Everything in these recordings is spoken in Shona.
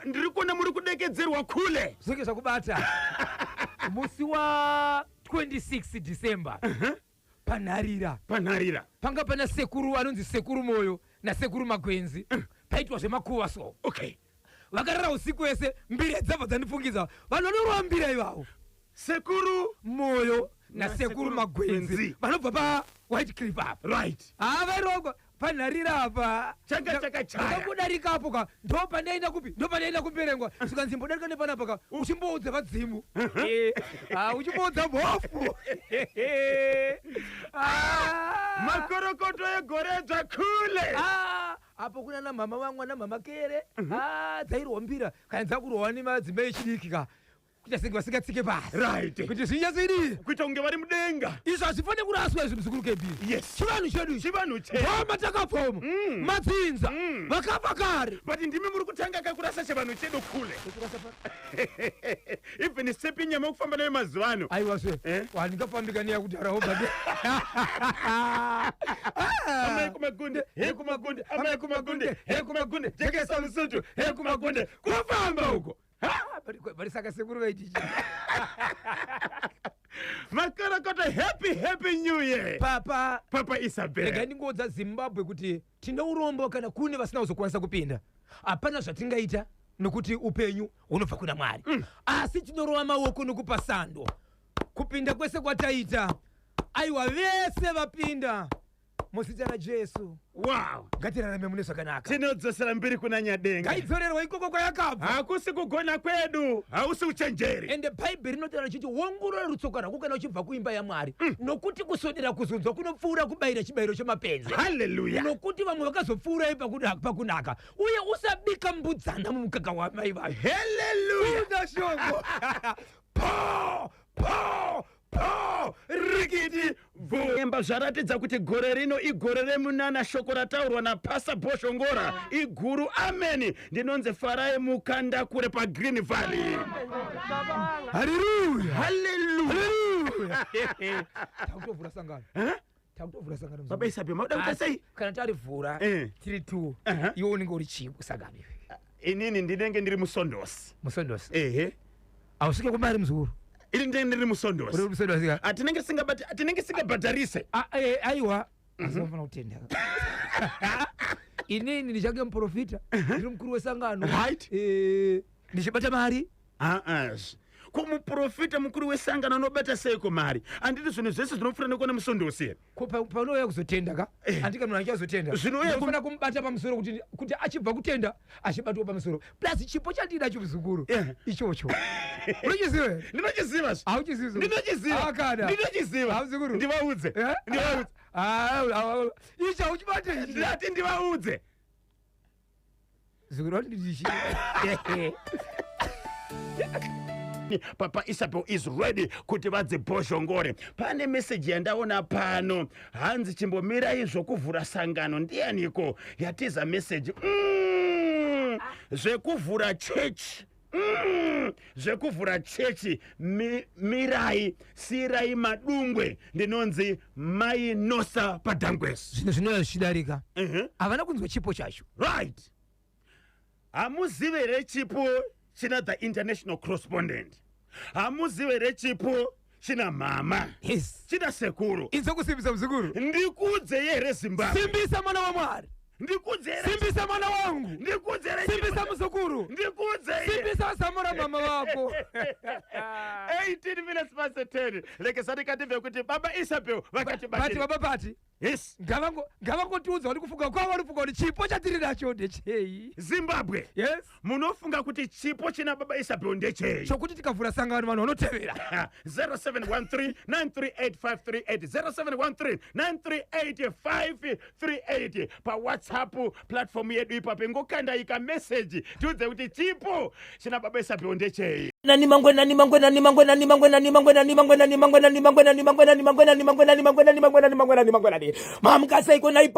ndiri kuona muri kudekedzerwa kule zvinge zvakubata musi wa 26 December panharira panga pana sekuru anonzi sekuru Moyo nasekuru Magwenzi paitwa zvemakuva so okay vakarara usiku wese mbiri dzabva dzandifungidza vanonorwa mbiri ivavo sekuru Moyo nasekuru Magwenzi vanobva pa White Cliff up right vairogwa panharira apa changa chakachaya kudarikapo ka ndo pandaenda kupi ndo pandaenda kuperengwa saka nzimbo darika nepanapa ka uchimboudza vadzimu uchimboudza mhofu makorokoto egoredzva kule apo kuna na mama vangu na mama Kere dzairwambira kana dzakurwa nemadzimba echidiki ka kuita senge vasingatsike pasi right kuti zvinyatsoidii kuita kunge vari mudenga izvo hazvifane kuraswa izvi muzukuru kebhiri yes chivanhu chedu chivanhu chedu vama takapfoma madzinza vakafa kare but ndimi muri kutanga kakurasa chivanhu chedu kule even sepi nyama yokufamba nayo mazuva ano aiwa zve handingafambika neya kudharaobha hekumagunde hekumagunde amaekumagunde hekumagunde jekesa musutu hekumagunde kufamba uko bari saka sekuru vaitichi makorokota happy new year papa Isabel rega ndingodza Zimbabwe kuti tine urombo kana kune vasina kuzokwanisa kupinda hapana zvatingaita nokuti upenyu hunobva kuna Mwari asi tinorova maoko nokupa sando kupinda kwese kwataita aiwa vese vapinda muzita raJesu wow ngatirarame mune zvakanaka tinodzosera mbiri kuna Nyadenga ngaidzorerwa ikoko kwayakabva hakusi kugona kwedu hausi uchenjeri ende bhaibheri rinotaura richiti wongorora rutsoka rwako kana uchibva kuimba yaMwari nokuti kuswedera kuzunzwa kunopfuura kubayira chibayiro chemapenzi haleluya nokuti vamwe vakazopfuura pakunaka uye usabika mbudzana mumukaka wamai vayo haleluya unashongo rikiti emba zvaratidza kuti gore rino igore remunana shoko rataurwa napasa Boshongora iguru ameni ndinonzi farai mukanda kure paGreen Valley haleluya takutovhura sangano baba Isabel mauda kuita sei kana tarivhura tiri 2 iwe unenge uri chiiko sangano inini ndinenge ndiri musondosi ehe ausvike kumari muzukuru ili ndiri musondosi atinenge singabhadharise aiwa asinofana kutenda inini ndichange muprofita ndiri mukuru wesangano right ndichibata mari kumuprofita mukuru wesangano anobata seiko mari anditi zvinhu zvese zvinofanira kuona musondosi here panouya kuzotenda ka andika munhu achazotenda zvinofana kumubata pamusoro kuti achibva kutenda achibatwa pamusoro plus chipo chandida chomuzukuru ichocho unochiziva ndinochiziva ndinochiziva muzukuru ndivaudze icho uchibate ndati ndivaudze zukuru wanditichi Papa Isabel is ready kuti vadze Boshongore. Pane message yandaona pano hanzi chimbomirai zvokuvhura sangano ndianiko yatiza message zvekuvhura church zvekuvhura chechi mirai sirai madungwe ndinonzi mai Nosa Padangwes zvino zvinoya zvichidarika havana kunzwa chipo chacho right hamuzive rechipo china the international correspondent hamuzive rechipo china mama china sekuru inzo kusimbisa mzukuru ndikudze here Zimbabwe simbisa mwana wa Mwari ndikudze here simbisa mwana wangu ndikudze here simbisa mzukuru ndikudze here simbisa samora mama wako 18 minutes past 10 lekesani kative kuti baba Isabel vakati baba pati yes ngavangotiudza kuti kufunga kwavo vari kufunga kuti chipo chatiri nacho ndechei Zimbabwe yes munofunga kuti chipo china baba Isabel ndechei chokuti tikavhura sangano vanhu vanotevera 0713938538 0713938538 pawhatsapp platform yedu ipapo ngokandaika message tiudze kuti chipo china baba Isabel ndechei mamkasaiko nai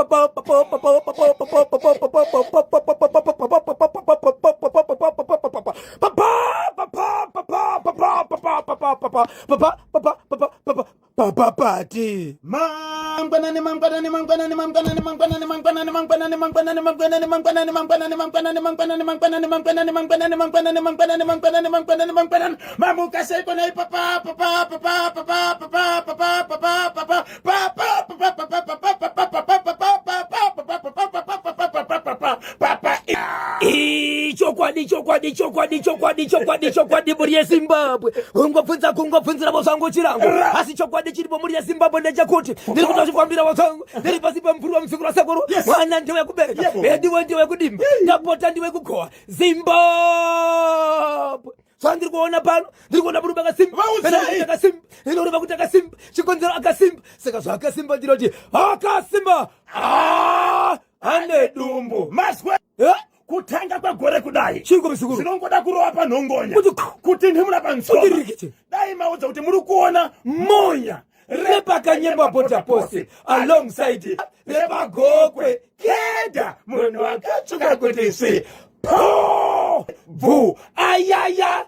papapati chokwadi muri yezimbabwe kungopfunzira vosangu chirango asi chokwadi chiripo muri yezimbabwe ndechakuti ndiri kutozvifambira vosangu ndiri pasi pamvuri wamusikuru wasekuru mwana ndewekubereka ediwe ndewekudimba ndapota ndiwekugohwa zimbabwe saka ndiri kuona pano ndiri kuona murume akasimba inoreva kuti akasimba chikonzero akasimba saka zvaakasimba ndinoti akasimba ane dumbu Maswe kutanga kwegore kudai chingomisiku zvinongoda kurova panhongonya kuti ndimuna pansoma dai maudza kuti muri kuona monya repakanyemba bota posi alongside repagokwe keda munhu akatsvuka kuti si vu ayaya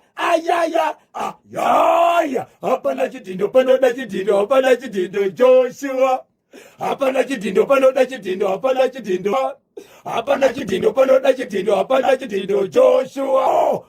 hapana chidindo panoda chidindo hapana chidindo Joshua hapana chidindo panoda chidindo hapana chidindo hapana chidindo panoda chidindo hapana chidindo Joshua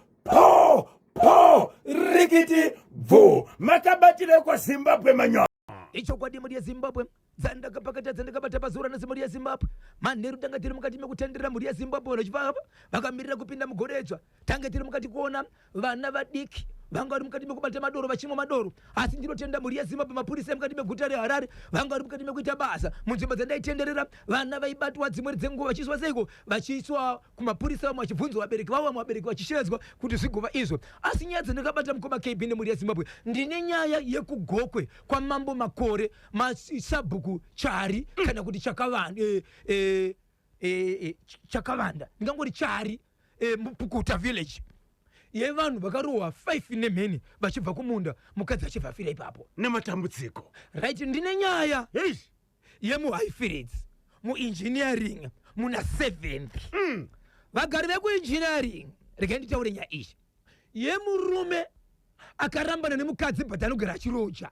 rikiti vu makabatire kwa Zimbabwe manyo ichokwadi muri yezimbabwe dzandakapakata dzandakabata pazura nasi muri yezimbabwe manheru tanga tiri mukati mekutenderera muri yezimbabwe vachipapa vakamirira kupinda mugoredzwa tange tiri mukati kuona vana vadiki vanga vari mukati mekubata madoro vachimwa madoro asi ndinotenda muri yezimbabwe mapurisa emukati meguta reharare vanga vari mukati mekuita basa munzvimbo dzandaitenderera vana vaibatwa dzimwe dzenguva vachiiswa seiko vachiiswa kumapurisa vamwe vachibvunzwa vabereki vavo vamwe vabereki vachishedzwa kuti zvigova izvo asi nyaya dzandakabata mukoma kb nemuri yezimbabwe ndine nyaya yekugokwe kwamambo makore masabhuku chari kana kuti chakavanda ndingangori chari mupukuta village yevanhu vakarohwa 5 nemheni vachibva kumunda mukadzi achibva afira ipapo nematambudziko right ndine nyaya yemuhighfields muengineering muna 7th vagari vekuengineering regai nditaure nyaya izvi yemurume akarambana nemukadzi but anogara achiroja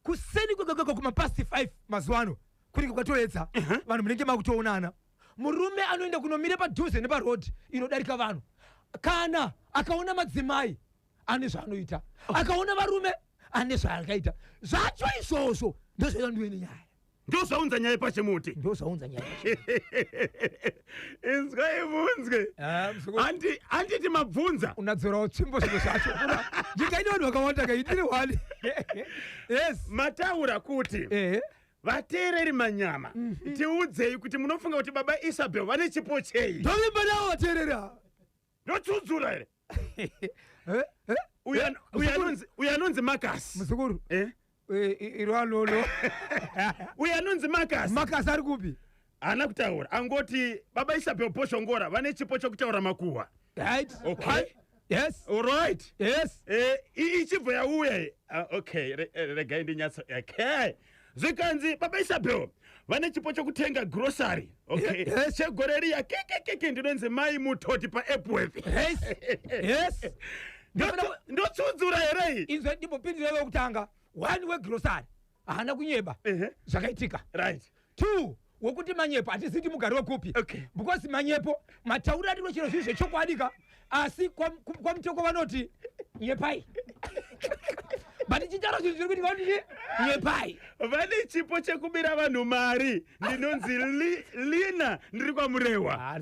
kuseni kwekakaka kumapasi 5 mazuva ano kunenge kwatoedza vanhu munenge makutoonana murume anoenda kunomira padhuze neparodi inodarika vanhu kana akaona madzimai ane zvaanoita akaona varume ane zvaakaita zvacho izvozvo ndozvaita ndiwe nenyaya ndozvaunza nyaya pachimuti ndozvaunza nyaya inzwa ibunzwe handiti mabvunza unadzorawo tsvimbo zvimwe zvacho ndingaine vanhu vakawanda kaitire wani yes mataura kuti vateereri manyama tiudzei kuti munofunga kuti baba Isabel vane chipo chei ndovimba navo vateerera ndotsudzura here uyu anonzi Marcus muzukuru iro alolo uyu anonzi Marcus ari kupi haana kutaura angoti baba Isabel Boshongora vane chipo chokutaura makuhwa right okay yes alright yes ichibva yauya okay regai ndinyatso okay zvikanzi baba Isabel vane chipo chokutenga grocery okay chegore riya kekekeke ndinonzi mai mutoti paEpworth yes ndotsudzura here inzwe ndimbopindira vekutanga 1 wegrocery haana kunyeba zvakaitika right 2 wokuti manyepo hatiziti mugari wekupi because manyepo matauriro atiro chiro zvinhu zvechokwadika asi kwamutoko vanoti nyepai but chitaro zvinhu zviri kuti vanoti nyepai vane chipo chekubira vanhu mari ndinonzi Lina ndiri kwamurewa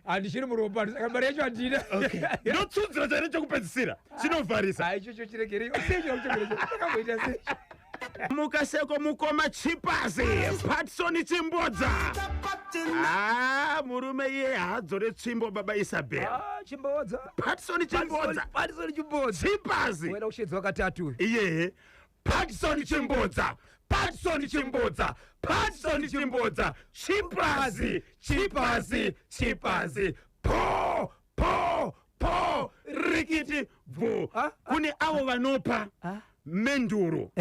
handishiri muropa saka mari yacho handina ndotsudzira chaine chokupedzisira chinovharisa ichocho chiregerei sechoakamboita sei mukaseko mukoma Chipazi Patson Chimbodza murume iye haadzore tsvimbo baba Isabel Chimbodza Patson Chimbodza Chipazi wena kushedza wakatatu iye Patson Chimbodza Chipazi po rikiti bvu kune avo vanopa menduro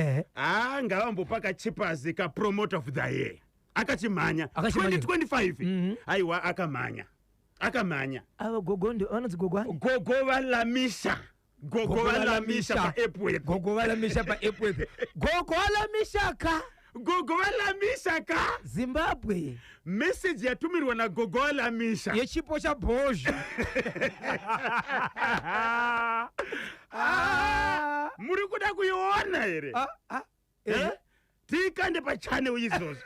ngavambopaka Chipazi ka promoter of the year akachimhanya 2025 aiwa akamhanya ava gogo vanonzi gogwani gogo valamisha Gogo walamisha pa Epworth. Gogo walamisha pa Epworth. Gogo walamisha ka. Gogo walamisha ka. Zimbabwe. Message yatumirwa na Gogo walamisha. Yechipo cha Bosch. Muri kuda kuiona ere. Tikande pa channel izos.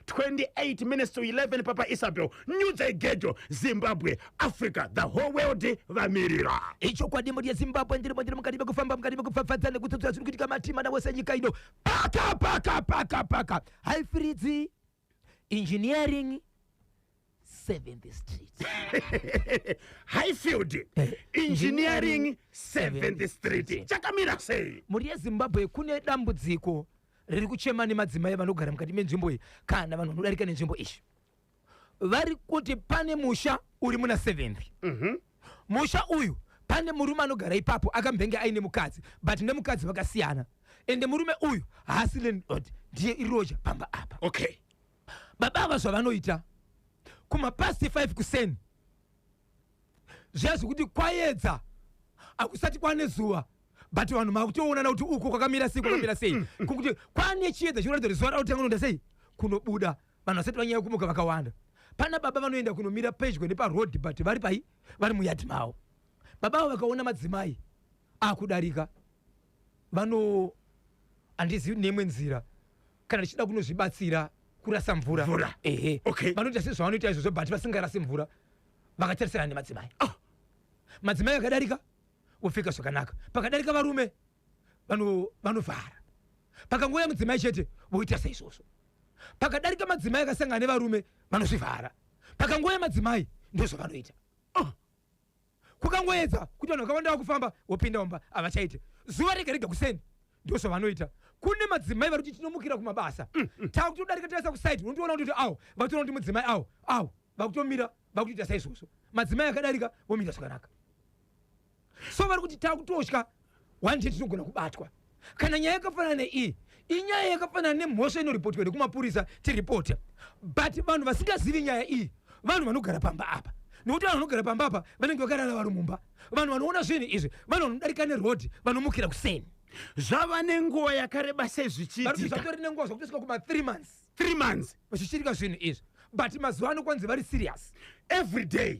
28 minutes to 11 Papa Isabel. News Gejo, Zimbabwe, Africa, the whole world vamirira. Icho kwa dimo ya Zimbabwe ndiri mukadiba kufamba mukadiba kufafatana kutotsa zuri kutika matima na wese nyika ino. Paka. High Fritzi Engineering 7th Street. Highfield Engineering 7th Street. Chakamira sei. Muri Zimbabwe kune dambudziko riri kuchema nemadzimai vanogara mukati menzvimbo iyi kana vanhu vanodarika nenzvimbo izvi. Vari kuti pane musha uri muna 7th. Musha uyu pane murume anogara ipapo akambenge aine mukadzi but nemukadzi vakasiyana. Ende murume uyu haasi ndiye iroja pamba apa. Okay. Baba ava zvavanoita kuma past 5 kuseni zviya zvekuti kwaedza akusati kwane zuva but vanhu makutoonana kuti uko kwakamira sei kuti kwane chiedza chinoratidza kuti zuva rautanga kunoenda sei kunobuda vanhu vasati vanyanya kumuka vakawanda. Pana baba vanoenda kunomira pedyo neparoad but vari pai vari muyadhi mavo. Baba avo vakaona madzimai akudarika handizivi nemwe nzira kana tichida kunozvibatsira kurasa mvura. Okay. Vanoita sezvavanoita izvozvo but vasingarasi mvura vakatarisana nemadzimai. Madzimai akadarika vopfeka zvakanaka. Pakadarika varume vanovhara. Pakangouya mudzimai chete voita saizvozvo. Pakadarika madzimai akasangana nevarume vanozvivhara. Pakangouya madzimai ndozvavanoita. Kukangoedza kuti vanhu vakawanda vakufamba vopinda mumba havachaite. Zuva rega rega kuseni ndozvavanoita. Kune madzimai vari kuti tinomukira kumabasa. Takutodarika tarisa kusaiti unotoona kuti vatoona kuti mudzimai vakutomira vakutoita saizvozvo. Madzimai akadarika vomira zvakanaka. So vari kuti takutosha one day tinogona kubatwa. Kana nyaya yakafanana neiyi inyaya yakafanana nemhosva inoripotwa nekumapurisa tiripota. But vanhu vasingazivi nyaya iyi vanhu vanogara pamba apa. Nokuti vanhu vanogara pamba apa vanenge vakarara vari mumba. Vanhu vanoona zvinhu izvi vanhu vanodarika nerodhi vanomukira kuseni. Zvava nenguva yakareba sei zvichiitika. Zvatori nenguva zvakutosvika kuma 3 months. 3 months vachichitika zvinhu izvi. But mazuva ano kwanzi vari serious. Every day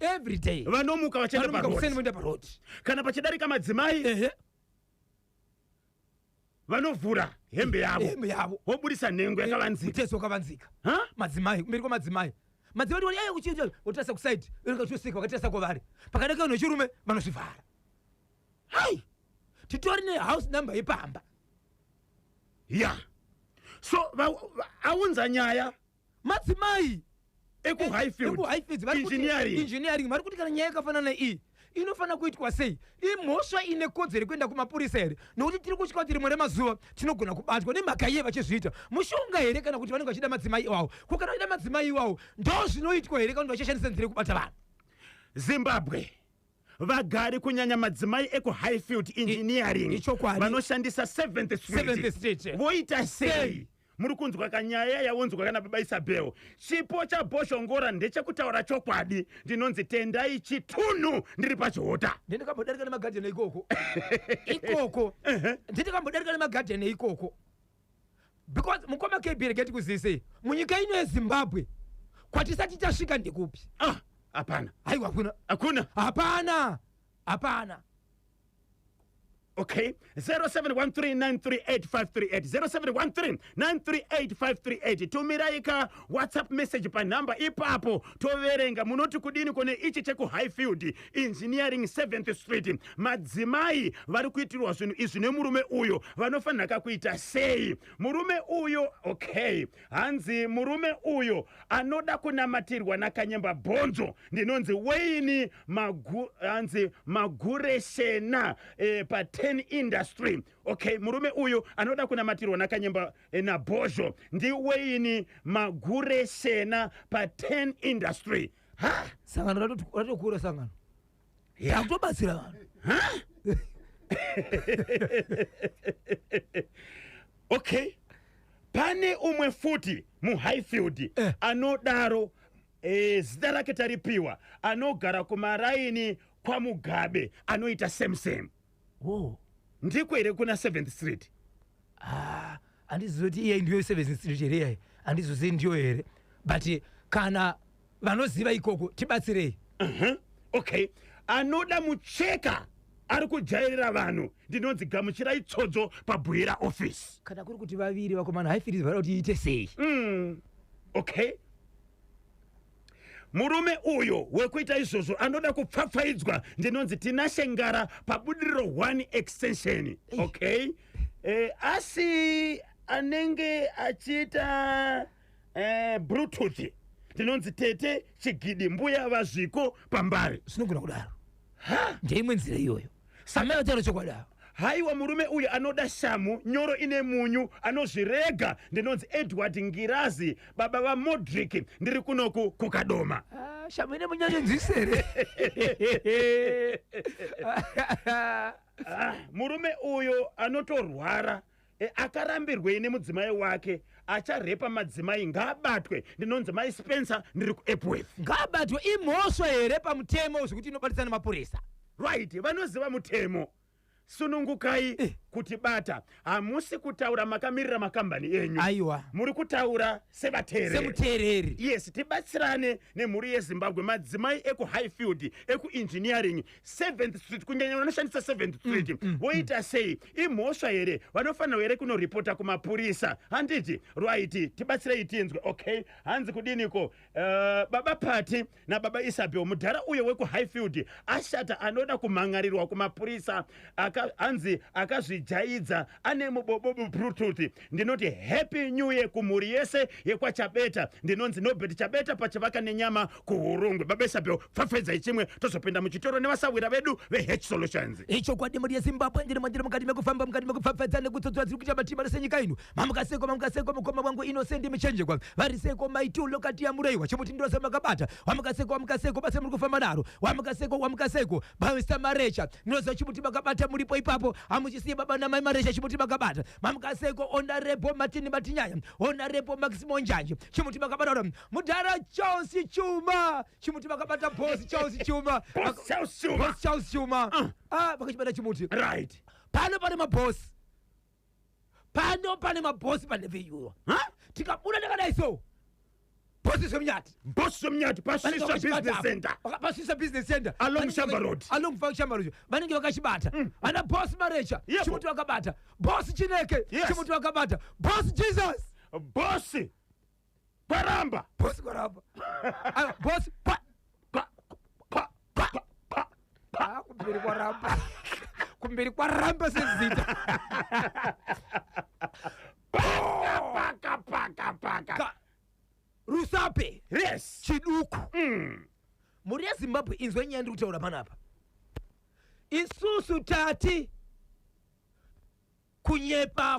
vanomuka vachienda parodi. Kana pachidarika madzimai vanovhura hembe yavo vobudisa nhengo yakavanzika. Mutezo wakavanzika. Madzimai kumberi kwamadzimai. Madzimai vati yaya kuchiita votarisa kusaidi vakatosika vakatarisa kwavari. Pakadaka vanhu vechirume vanozvivhara. Hai titori nehouse number ipamba. So aunza nyaya madzimai ekuhighfield engineering vari kuti kana nyaya yakafanana iyi inofanira kuitwa sei. Imhosva ine kodzero kuenda kumapurisa here nokuti tiri kusvika kuti rimwe remazuva tinogona kubatwa nemhaka iye vachizviita. Mushonga here kana kuti vanenge vachida madzimai iwawo. Kana vachida madzimai iwawo ndo zvinoitwa here kana kuti vachashandisa nzira yekubata vanhu. Zimbabwe vagari kunyanya madzimai ekuhighfield engineering vanoshandisa 7th Street voita sei. Muri kunzwa kanyaya yaunzwa kana Baba Isabel. Chipo cha Boshongora ndechekutaura chokwadi. Ndinonzi tendai chitunhu ndiri pachihota. Ndindikambodarika nemagadheni ikoko. Ndindikambodarika nemagadheni ikoko. Because mukoma KBR geti kuzise munyika ino yeZimbabwe kwatisati tasvika ndikupi. Hapana. Haiwa hakuna. Hapana. Okay, 0713938538 0713938538 tumiraika WhatsApp message pa namba ipapo toverenga munoti kudini kone ichi cheku Highfield Engineering 7th Street. Madzimai vari kuitirwa zvinhu izvi nemurume uyo vanofanira kuita sei. Murume uyo hanzi murume uyo anoda kunamatirwa nakanyemba bhonzo ndinonzi Wayne Magureshena pa 10 industry. Murume uyo anoda kunamatirwa nakanyemba nabhozho ndi Wayne Magureshena pa 10 industry. Sangano ratokura sangano. Akutobatsira vanhu. Pane umwe futi muHighfield anodaro zita rake taripiwa anogara kumaraini kwa Mugabe anoita same ndiko here kuna 7th Street. Andizoti iye ndiyo 7th Street here andizozi ndiyo here but kana vanoziva ikoko tibatsirei. Okay, anoda mucheka ari kujairira vanhu ndinonzi gamuchirai tsodzo pabwira office. Kana kuri kuti vaviri vakomana haifirizi vada kuti iite sei. Okay, murume uyo wekuita izvozvo anoda kupfapfaidzwa ndinonzi Tinashe Ngara pabudiriro 1 extension. Okay, asi anenge achiita Bluetooth ndinonzi Tete Chigidi Mbuya Vazviko Pambare. Sinogona kudaro ndeimwe nzira iyoyo samaivataro chokwadayo. Haiwa murume uyu anoda shamu nyoro ine munyu anozvirega ndinonzi Edward Ngirazi baba vaModric ndiri kunoku kukadoma. Shamu ine munyanyo nzisere. Murume uyu anotorwara akarambirwe nemudzimai wake acharepa madzimai ngaabatwe ndinonzi Mai Spencer ndiri kuEpworth. Ngaabatwe imhosva here pamutemo zvekuti inobatisana mapurisa. Right, vanoziva mutemo. Sunungukai kutibata. Hamusi kutaura makamirira makambani enyu. Aiwa. Muri kutaura semutereri. Yes, tibatsirane nemhuri yeZimbabwe madzimai eku Highfield eku engineering 7th Street kunyanya vanoshandisa 7th Street. Voita sei imhosva here vanofanira here kunoripota kumapurisa. Handiti right tibatsirei tinzwe. Okay, hanzi kudiniko baba Pati nababa Isabel mudhara uyo weku Highfield ashata anoda kumhangarirwa kumapurisa hanzi akazvijaidza ane mubobobo Bluetooth ndinoti happy new year kumhuri yese yekwachabeta ndinonzi Nobert Chabeta pachavaka nenyama kuhurungwe. Baba Isabel pfapfaidzai chimwe tozopinda muchitoro nevasawira vedu veH Solutions. Icho kwadi muri yeZimbabwe ndiri mandiri mukati mekufamba mukati mekupfapfaidza nekutsodzwa dziri kuita matima resenyika ino mamukaseko mukoma wangu Innocent Michenje kwa variseko maitulo kati ya mureiwa chimuti ndose makabata wamukaseko base muri kufamba naro wamukaseko Mr. Marecha ndinoza chimuti makabata muripo ipapo amuchisiye baba namai Marecha chimuti makabata mamukaseko Honorable Martin Matinyaya Honorable Maximo Njanje chimuti makabata mudhara Charles Chuma chimuti makabata Boss Charles Chuma vakachibata chimuti. Right, pano pane mabosi pane veyuwa tikabuda ndakadai so bosi zvemnyati pasvisa business center along Shamba Road vanenge vakachibata vana bosi Marecha chimuti vakabata bosi Chineke chimuti vakabata bosi Jesus bosi Kwaramba bosi kumberi kwaramba sezita Rusape chiduku. Muri yeZimbabwe inzwe nyaya ndiri kutaura panapa. Isusu tati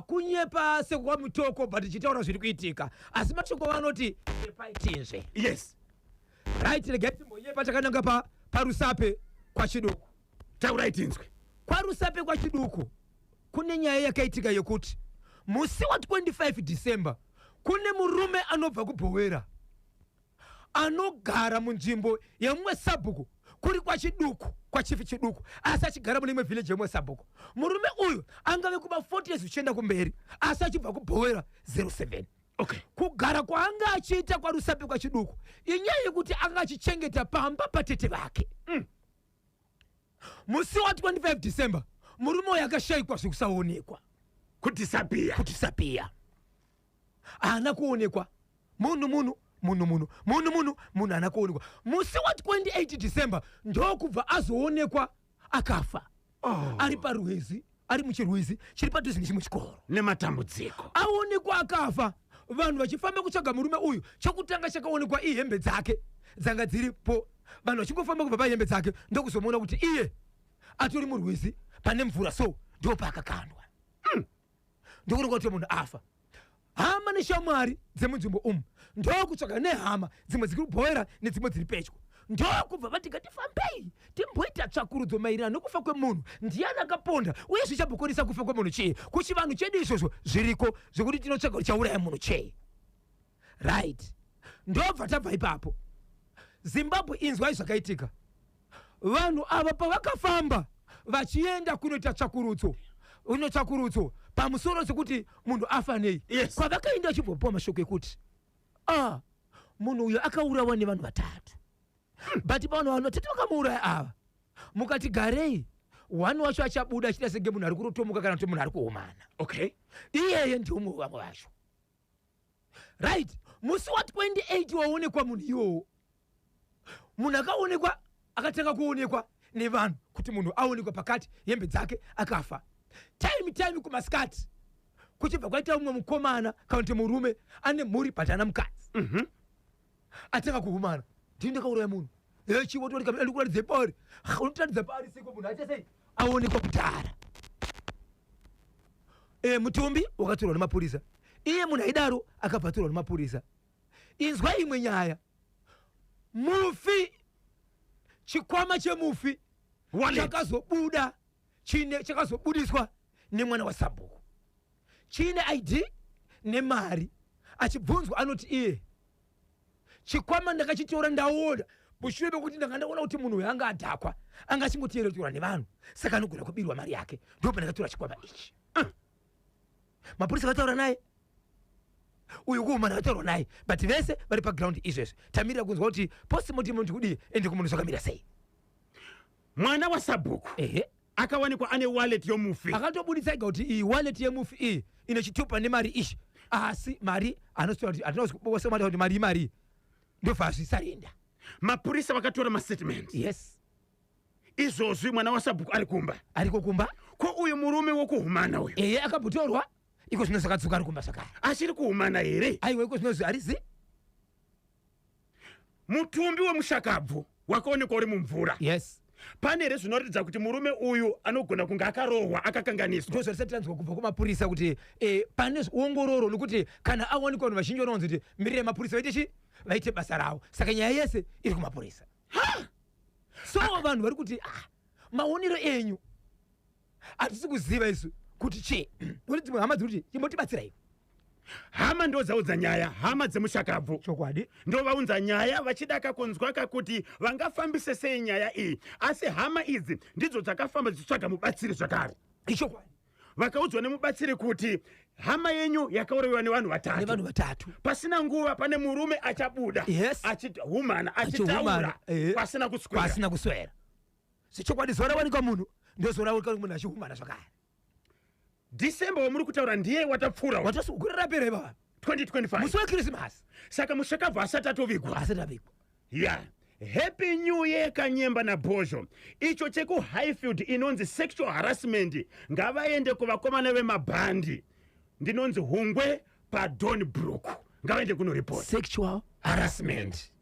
kunyepa sekwa mutoko but chitaura zviri kuitika asi mashoko vanoti paitinzve. Yes, right, regai timbonyepa takananga paRusape kwachiduku. taurai tinzwe. KwaRusape kwachiduku kune nyaya yakaitika yekuti musi wa 25 December kune murume anobva kuBhowera anogara munzvimbo yemumwe sabhuku kuri kwachiduku kwachifi chiduku asi achigara mune imwe village yemumwe sabhuku. Murume uyu angave kuba 40 years uchienda kumberi asi achibva kuBhowera 07. Okay, kugara kwaanga achiita kwaRusape kwachiduku inyaya yekuti anga achichengeta pamba patete vake. Musi wa 25 December murume uyu akashayikwa zvekusaonekwa kutisapia haana kuonekwa munhu haana kuonekwa. Musi wa 28 December ndokubva azoonekwa akafa ari parwizi ari muchirwizi chiri padhuze nechimuchikoro nematambudziko aonekwa akafa. Vanhu vachifamba kutsvaga murume uyu chokutanga chakaonekwa ihembe dzake dzanga dziripo. Vanhu vachingofamba kubva pahembe dzake ndokuzomuona kuti iye atori murwizi pane mvura so ndo paakakandwa. Ndokuronga kuti munhu afa. Hama neshamwari dzemunzvimbo umu ndokutsvaga nehama dzimwe dziri kuBhowera nedzimwe dziri pedyo ndokubva vatika tifambei timboita tsvakurudzo maererano nokufa kwemunhu ndiani akaponda uye zvichabhukonisa kufa kwemunhu chii kuchivanhu chedu izvozvo zviriko zvekuti tinotsvaga kuti chauraya munhu chii. Right, ndobva tabva ipapo Zimbabwe inzwai zvakaitika. vanhu ava pavakafamba vachienda kunoita tsvakurutso pamusoro sekuti munhu afa nei. Yes. Kwavakaenda vachibvopiwa mashoko ekuti munhu uyo akaurawa nevanhu 3 but vanhu vanotete vakamuuraya ava mukati garei 1 wacho achabuda achida senge munhu ari kurotomuka kana kuti munhu ari kuumana. Okay. Iyeye ndiwo mumwe vamwe vacho. Right, musi wa 28 waonekwa munhu iwowo, munhu akaonekwa akatanga kuonekwa nevanhu kuti munhu aonekwa pakati hembe dzake akafa. Time kumasikati kuchibva kwaita umwe mukomana kana kuti murume ane mhuri but ana mukadzi atanga kuumana. Ndini ndakauraya munhu chiwotorika ari kuratidza pari unotaridza pari seko munhu aita sei aonekwa kutara. Mutumbi wakatorwa nemapurisa, iye munhu aidaro akabvatorwa nemapurisa. Inzwa imwe nyaya, mufi, chikwama chemufi chakazobuda chakazobudiswa nemwana waSabhuku chine ID nemari. Achibvunzwa anoti iye chikwama ndakachitora ndaona mushure mekuti ndanga ndaona kuti munhu uyu anga adhakwa anga achingotiyererwa nevanhu saka anogona kubirwa mari yake, ndipo ndakatora chikwama ichi. Mapurisa akataura naye, uyu kuumana akataura naye, but vese vari paground izvezvi tamirira kunzwa kuti postmortem ndi kudii ende kumunhu zvakamira sei. Mwana waSabhuku akawanikwa ane wallet yomufi, akatobudisa ega kuti iyi wallet yemufi iyi ine chitupa nemari ishi, asi mari anosora kuti atinokubosa mari kuti mari ndofa zvisarenda. Mapurisa vakatora mastatement. Yes. Izvozvi mwana waSabhuku ari kumba ko uyu murume wokuhumana uyu akabvutorwa iko zvino zvakadzoka ari kumba zvakare achiri kuhumana here. Aiwa iko zvino arizi. Mutumbi wemushakabvu wakaonekwa uri mumvura. Yes. Pane here zvinoratidza kuti murume uyu anogona kunge akarohwa akakanganiswa. Ndo zvatitanzwa kubva kumapurisa kuti pane ongororo nokuti kana awanikwa vanhu vazhinji vanowanza kuti mirire yemapurisa vaite basa ravo, saka nyaya yese iri kumapurisa. So vanhu vari kuti maonero enyu hatisi kuziva isu kuti chii. Noti dzimwe hama dziri kuti chimbotibatsirai. Hama ndo dzaudza nyaya, hama dzemushakabvu chokwadi ndo vaunza nyaya vachida kakonzwaka kuti vangafambise sei nyaya iyi, asi hama idzi ndidzo dzakafamba dzichitsvaga mubatsiri zvakare. Ichokwadi vakaudzwa nemubatsiri kuti hama yenyu yakaurayiwa nevanhu 3 pasina nguva. Pane murume achabuda achihumana achitaura pasina kuswera. Zvichokwadi zuva rawanikwa munhu ndo zuva rawanikwa munhu achihumana zvakare. December wamuri kutaura ndiye watapfuura watosugurira pere baba 2025 musi weKrisimasi. Saka mushakabvu asati atovigwa. Yeah. Happy New Year Kanyemba na Bhozho. Icho cheku Highfield inonzi sexual harassment ngavaende kuvakomana vemabhandi ndinonzi Hungwe paDonnybrook ngavaende kuno report sexual harassment.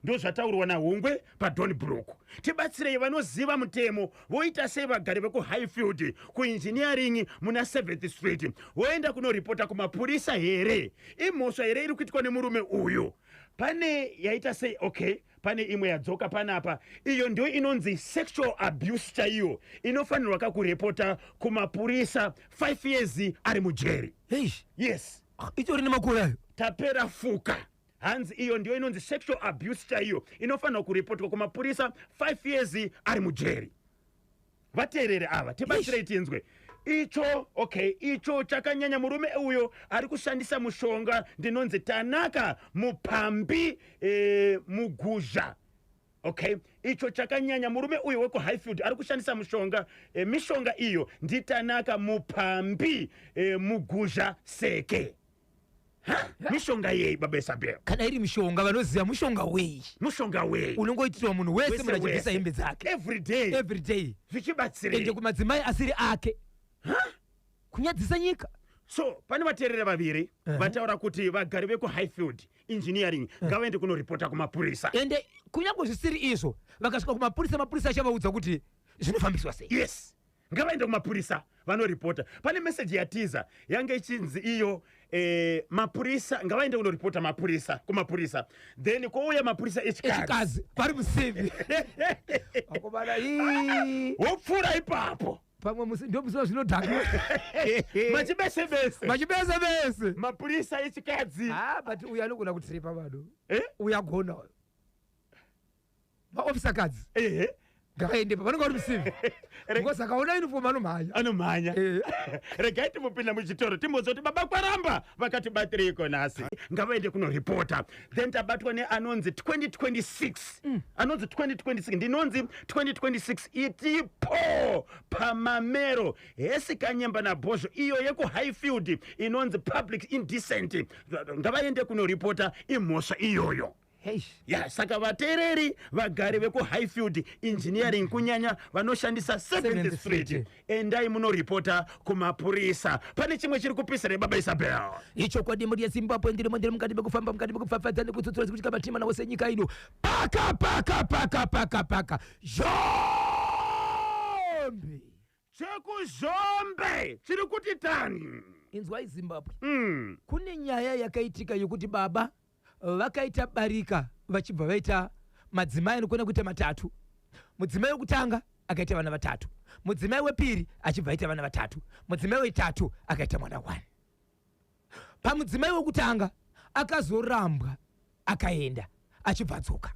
Ndo zvataurwa naHungwe paDonnybrook. Tibatsirei vanoziva mutemo voita sei vagari veku Highfield kuengineering muna 7th Street voenda kunoripota kumapurisa here. Imhosva here iri kuitwa nemurume uyu. Pane yaita sei pane imwe yadzoka panapa, iyo ndio inonzi sexual abuse chaiyo inofanirwa kakurepota kumapurisa 5 years ari mujeri. Yes. Itori nemakore ayo tapera fuka. Hanzi iyo ndio inonzi sexual abuse chaiyo inofanirwa kurepotwa kumapurisa 5 years ari mujeri. Vateerere ava tibatsirei tinzwe. Icho chakanyanya murume uyo ari kushandisa mushonga ndinonzi Tanaka Mupambi Muguzha. Icho chakanyanya murume uyo weku Highfield ari kushandisa mushonga mishonga iyo ndi Tanaka Mupambi Muguzha Seke. Mishonga yei baba Isabel? Kana iri mishonga vanoziva mushonga wei? Mushonga wei unongoitirwa munhu wese munachibvisa hembe dzake every day zvichibatsira ende kumadzimai asiri ake kunyadzisa nyika. So pane vateerera vaviri vataura kuti vagari veku Highfield engineering ngavaende kunoripota kumapurisa ende kunyange zvisiri izvo vakasvika kumapurisa mapurisa achavaudza kuti zvinofambiswa sei. Yes, ngavaende kumapurisa vanoripota. Pane message yatiza yange ichinzi iyo mapurisa ngavaende kunoripota mapurisa kumapurisa, then kwouya mapurisa echikazi vari musivi akobana wopfuura ipapo pamwe musi ndio musi zvinodhaka machibese mapurisa echikadzi. But uyu anogona kutiripa vanhu uyagona maofisa kadzi ngakaende panonga uri musivi because akaona uniform anomhanya regai timbopinda muchitoro timbozoti baba kwaramba vakati batiriko nhasi ngavaende kunoripota then tabatwa neanonzi 2026 anonzi 2026 ndinonzi 2026 itipo pamamero hesikanyemba nabhozvo iyo yekuhighfield inonzi public indecent ngavaende kunoripota imhosva iyoyo. Ya saka vateereri vagari vekuhighfield engineering kunyanya vanoshandisa 7th street endai munoripota kumapurisa. Pane chimwe chiri kupisira baba Isabel. Icho kwadi muri yeZimbabwe ndiri mukati bekufamba mukati bekufafadza nekutsutsura kuti matima nawo senyika ino paka zombe chekuzombe chiri kuti tani inzwa iZimbabwe. Kune nyaya yakaitika yokuti baba vakaita barika vachibva vaita madzimai anokona kuita matatu. Mudzimai wekutanga akaita vana vatatu, mudzimai wepiri achibva aita vana vatatu, mudzimai wetatu akaita mwana 1. Pamudzimai wekutanga akazorambwa akaenda achibva adzoka.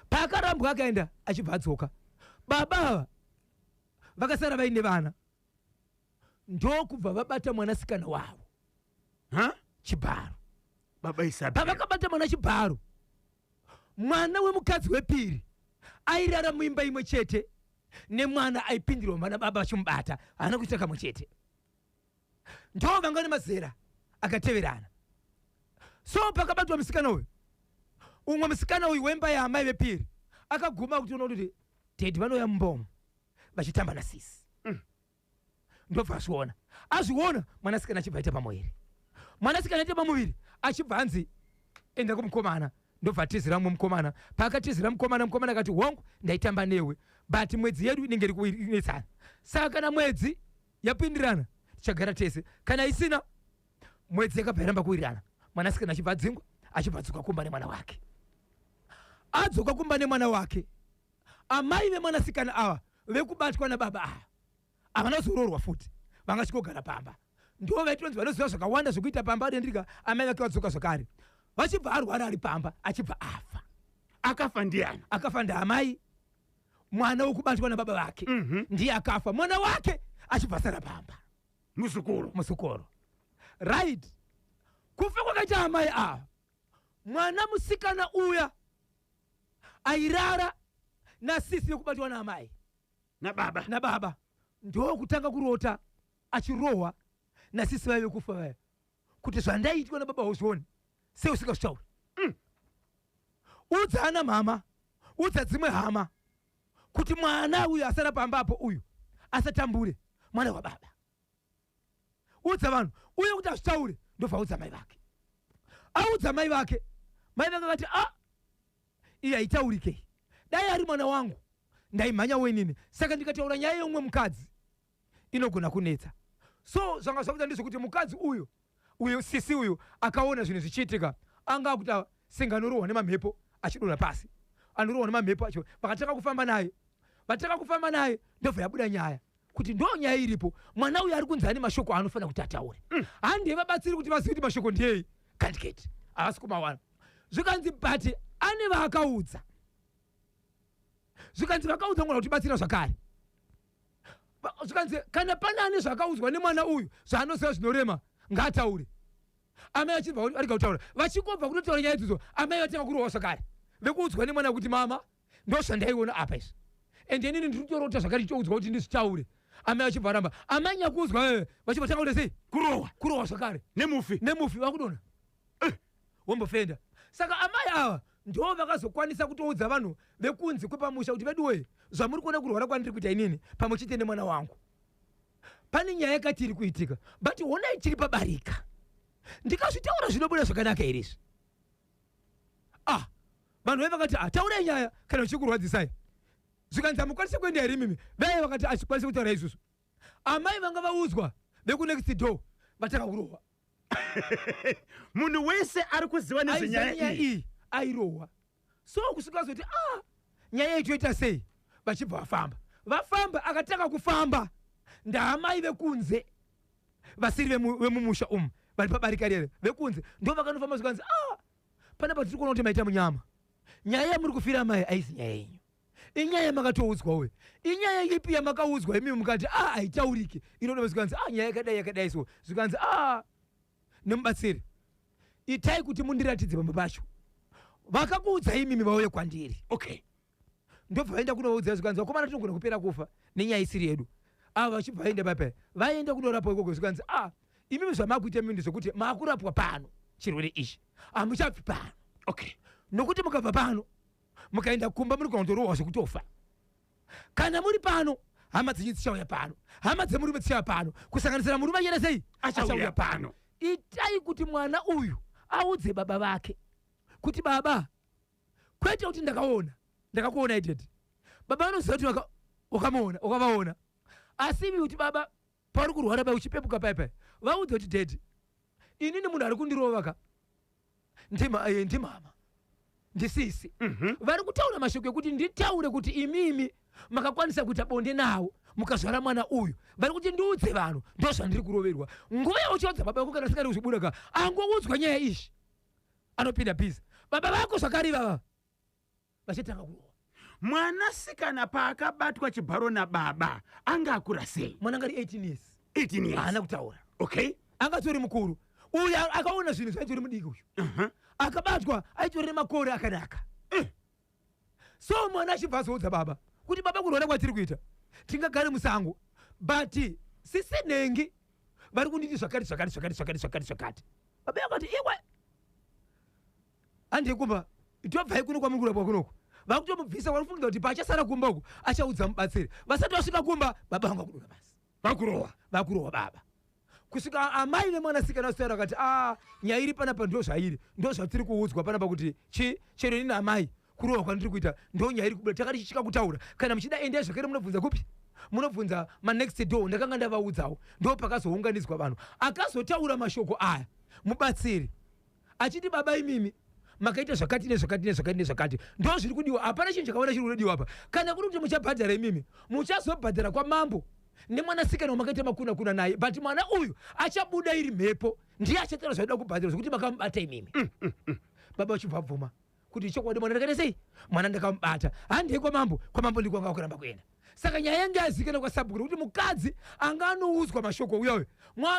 Paakarambwa akaenda achibva adzoka, baba vakasara vaine vana, ndokubva vabata mwanasikana wavo Chibharo. Baba Isabel. Pavakabata mwana Chibharo, mwana wemukadzi wepiri airara muimba imwe chete nemwana aipindirwa mwana baba vachimubata haana kuita kamwe chete. Ndo vanga nemazera akateverana. So pakabatwa musikana uyu, umwe musikana uyu wemba yaamai vepiri akaguma kuti unoti Teddy vanouya mumbomo vachitamba nasisi. Ndobva azviona mwanasikana achibva aita pamuviri, mwanasikana aita pamuviri achibva anzi enda kumukomana. Ndobva atizira mukomana, paakatizira mukomana akati hongu ndaitamba newe but mwedzi yedu inenge iri kuinetsana, saka kana mwedzi yapindirana tichagara tese, kana isina mwedzi yakabva yaramba kuwirirana. Mwanasikana achibva adzingwa achibva adzoka kumba nemwana wake. Adzoka kumba nemwana wake, amai vemwanasikana ava vekubatwa nababa ava havana kuzororwa futi, vanga chikogara pamba. Ndo vaitonzi vanoziva zvakawanda zvokuita pamba adendrika. Amai vake vadzoka zvakare vachibva arwara ari pamba achibva afa. Akafa ndiani? Akafa ndaamai, mwana wekubatwa nababa vake ndiye akafa, mwana wake achibva sara pamba, muzukuru. Right, kufa kwakaita amai ava, mwana musikana uya airara nasisi yekubatwa naamai nababa ndo kutanga kurota achirohwa nasisi vaive kufa vaya kuti zvandaitwa nababa uzvione sei usingasvitauri. Udza ana mama, udza dzimwe hama kuti mwana uyu asara pambapo uyu asatambure mwana wababa. Udza vanhu uye kuti azvitaure ndobva udza mai vake. Audza mai vake, mai vake vakati iye haitaurikei, dai ari mwana wangu ndaimhanya wenini, saka ndikataura nyaya yeumwe mukadzi inogona kunetsa. So zvanga zvakuita ndizvokuti mukadzi uyu sisi uyu akaona zvinhu zvichiitika anga kuti senganorohwa nemamhepo achidonha pasi, anorohwa nemamhepo acho. Vakataka kufamba naye ndobva yabuda nyaya kuti ndo nyaya iripo, mwana uyu ari kunzi ane mashoko anofanira kuti ataure. Handei vabatsiri kuti vazive kuti mashoko ndiyei kandiketi havasi kumawana. Zvikanzi bhati ane vaakaudza, zvikanzi vakaudza mwana kuti batsira zvakare. Zvikanzi kana pane ane zvakaudzwa nemwana uyu zvaanoziva zvinorema ngaataure. Amai achibva arika kutaura, vachikobva kutotaura nyaya idzodzo amai vatanga kurohwa zvakare vekuudzwa nemwana kuti mama ndo zvandaiona apa izvi ende inini ndiri kutorota zvakare tichoudzwa kuti ndizvitaure. Amai achibva ramba, amai nyakuudzwa wewe vachibva tanga kuita sei kurohwa zvakare nemufi vakudonha wombofenda. Saka amai ava ndo vakazokwanisa kutoudza vanhu vekunzi kwepamusha kuti veduwe zvamuri kuona kurwara kwandiri kuita inini pamwe chete nemwana wangu, pane nyaya yakati iri kuitika but honai chiri pabarika, ndikazvitaura zvinobuda zvakanaka here izvi. Vanhu vai vakati taurai nyaya kana uchikurwadzisai. Zvikanzi hamukwanisi kuenda here mimi, vai vakati achikwanisa kutaura izvozvo. Amai vanga vaudzwa vekunext door vatanga kurohwa. Munhu wese ari kuziva nezvenyaya iyi airohwa. So kusvika zoti nyaya iyi toita sei, vachibva vafamba akatanga kufamba ndaamai vekunze vasiri vemumusha vari pabarika rere vekunze ndo vakanofamba zvikanzi panapa tiri kuona kuti maita munyama, nyaya yamuri kufira amai haisi nyaya yenyu, inyaya makatoudzwa we inyaya ipi yamakaudzwa imimi mukati haitauriki inoda zvikanzi nyaya yakadai so zvikanzi nemubatsiri itai kuti mundiratidze pamba pacho vakakuudzai imimi vauye kwandiri. Okay, ndobva vaenda kunoudza zvikanzi vakomana tinogona kupera kufa nenyaya isiri yedu. Ava vachibva vaenda papa vaenda kunorapwa ikoko zvikanzi imimi zvamakuita mindi zvokuti maakurapwa pano chirwere ichi hamuchabvi pano. okay, nokuti mukabva pano mukaenda kumba muri kundorohwa zvekutofa. Kana muri pano hama dzenyu dzichauya pano, hama dzemurume dzichauya pano, kusanganisira murume achena sei achauya pano. Itai kuti mwana uyu audze baba vake kuti baba kwete kuti ndakakuona itete baba anoziva kuti ukavaona asivi kuti baba pauri kurwara pai uchipepuka paipai vaudze kuti tete inini munhu ari kundirova ka ndimama ndisisi vari kutaura mashoko ekuti nditaure kuti imimi makakwanisa kuita bonde nawo mukazvara mwana uyu vari kuti ndiudze vanhu ndo zvandiri kuroverwa. Nguva yauchaudza baba vako kana sikari kuzvibuda ka angoudzwa nyaya izvi anopinda bhiza baba vako zvakare vava vachitanga kurowa. mwanasikana paakabatwa chibharo nababa anga akura sei? Mwana ngari 18 years 18 years. haana kutaura. Okay, angatori mukuru uyu akaona zvinhu zvaitori mudiki uyu akabatwa aitorere makore akanaka. So mwana achibva azoudza baba kuti baba kurwara kwatiri kuita tingagare musango but sisi nhengi vari kunditi zvakati. Baba yakati iwe handei kumba tobvai kuno kwamuri kurapwa kunoko vakutomubvisa warifunga kuti pachasara kumba uku achaudza mubatsiri vasati vasvika kumba baba vanga kuduka basi vakurohwa baba kusvika amai nemwanasikana vasitaura akati nyaya iri panapa ndo zvairi ndo zvatiri kuudzwa panapa kuti chero ini naamai kurohwa kwandiri kuita ndo nyaya iri kubuda takati chichika kutaura kana muchida endai zvakare munobvunza kupi munobvunza manext door ndakanga ndavaudzawo ndo pakazounganidzwa vanhu akazotaura mashoko aya mubatsiri achiti baba imimi makaita zvakati nezvakati ndo zviri kudiwa hapana chinhu chakaona chiri kudiwa apa kana kuri kuti muchabhadhara imimi muchazobhadhara kwamambo nemwanasikana wamakaita makuna naye but mwana uyu achabuda iri mhepo ndiye achataura zvaida kubhadhara zvokuti makamubata imimi. Baba vachibva abvuma kuti chokwadi mwana ndakaita sei mwana ndakamubata handei kwamambo ndiko anga kuramba kuenda. Saka nyaya yange yazikana kwasabhuku kuti mukadzi anga anoudzwa mashoko uyawe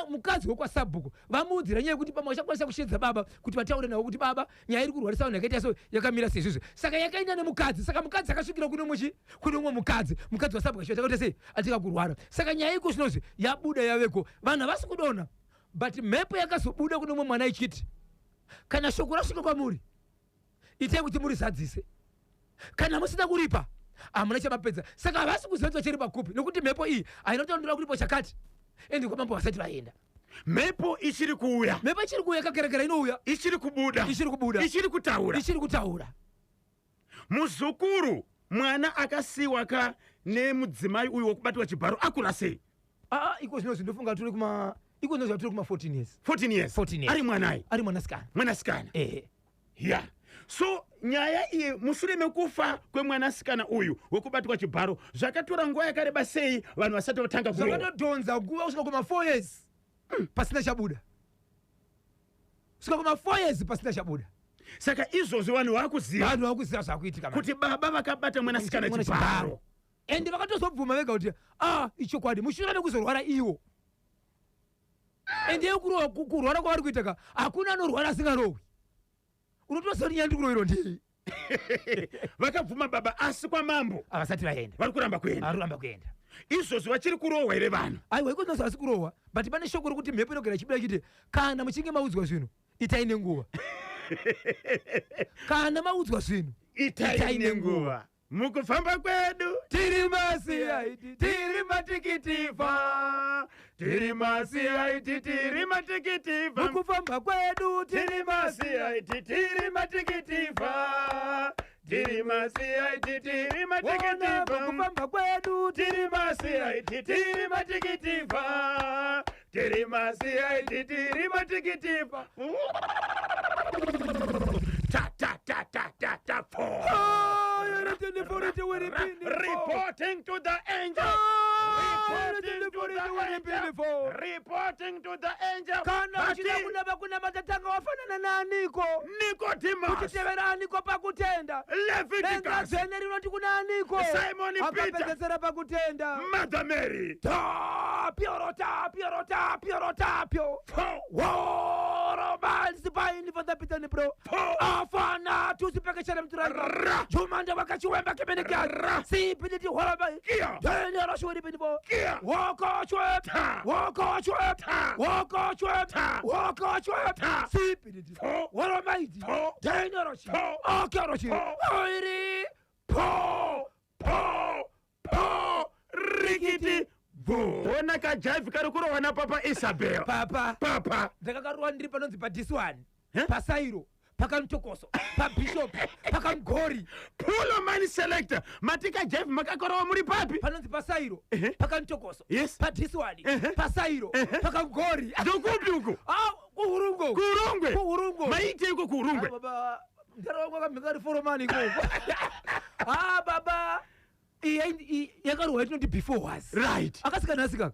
mukadzi wekwasabhuku vamuudzira nyaya yekuti pamwe vachakwanisa kushedza baba kuti vataure navo kuti baba nyaya iri kurwarisa vanhu yakaita so yakamira seizvozvo. Saka yakaenda nemukadzi saka mukadzi akasvikira kune umwe mukadzi wasabhuku achita kuti sei atika kurwara. Saka nyaya iko zvinozvi yabuda yaveko vanhu havasi kudona but mhepo yakazobuda kune umwe mwana ichiti kana shoko rasvika kwamuri itai kuti murizadzise kana musina kuripa hamuna chamapedza. Saka havasi kuziva chiri pakupi nokuti mhepo iyi haina kutaura kuripo chakati endi kwamambo vasati vaenda. Mhepo ichiri kuuya yakakerekera inouya ichiri kubuda ichiri kutaura. Muzukuru mwana akasiwa ka nemudzimai uyu wokubatwa chibharo akura sei? Iko zvinozvi ndofunga turi kuma 14 years 14 years ari mwanai ari mwanasikana yeah. So nyaya iyi mushure mekufa kwemwanasikana uyu wekubatwa chibharo zvakatora nguva yakareba sei vanhu vasati vatanga kurohwa? Zvakatodhonza nguva kusvika kuma 4 years pasina chabuda. Kusvika kuma 4 years pasina chabuda. Saka izvozvo vanhu vakuziva zvakuitika kuti baba vakabata mwanasikana chibharo ende vakatozobvuma vega kuti ichokwadi mushure mekuzorwara iwo ende kurwara kwavari kuitaka hakuna anorwara asingarohwi. Unotoziva kuti nyaya ndiri kuroverwa ndii. Vakabvuma baba asi kwamambo havasati vaenda vari kuramba kuenda. Izvozvo vachiri kurohwa here vanhu? Aiwa iko zvinozi vasi kurohwa but pane shoko rokuti mhepo inogara ichibida chiti kana muchinge maudzwa zvinhu itai nenguva. Kana maudzwa zvinhu itai nenguva. Mukufamba kwedu tiri masiyaiti tiri matikitiva tiri masiyaiti tiri matikitiva mukufamba kwedu tiri masiyaiti tiri matikitiva tiri masiyaiti tiri matikitiva mukufamba kwedu tiri masiyaiti tiri matikitiva tiri masiyaiti tiri matikitiva ta ta ta ta ta ta reporting to the angel. Reporting to to the angel. Beautiful. Reporting to the angel. Kana Ati, uchida kunama kuna matatanga wafanana na aniko. Nicodemus. Kuchitevera aniko pakutenda. Leviticus. Zeneri unoti kuna aniko. Simon Peter. Akapezesera pakutenda. Mother Mary. Tapio. Romansi paini for the pitani bro. Afana tusipekeshana mturanga. Jumanda wakachiwemba kimenekia. Si piditi horaba. Deni arashuri binibo. Walk on chwep. Si piditi. Waramaiti. Deni arashi. Akaroshi. Oiri. Rigidi. Ona kajive kari kurohana papa Isabel. Papa. Ndakakarwa ndiri panonzi padhiswani. Pasairo. Pakamtokoso. Pabishop. Pakamgori. Pulo mani selector. Matika jive makakorowa muri papi. Panonzi pasairo. Pakamtokoso. Yes. Padhiswani. Pasairo. Pakamgori. Dokupi. Kuhurungwe. Maite yuko kuhurungwe. Baba. Ndarawa kamikari foromani koko. Baba. Yakaruwa itinoti before was. Right. Akasika.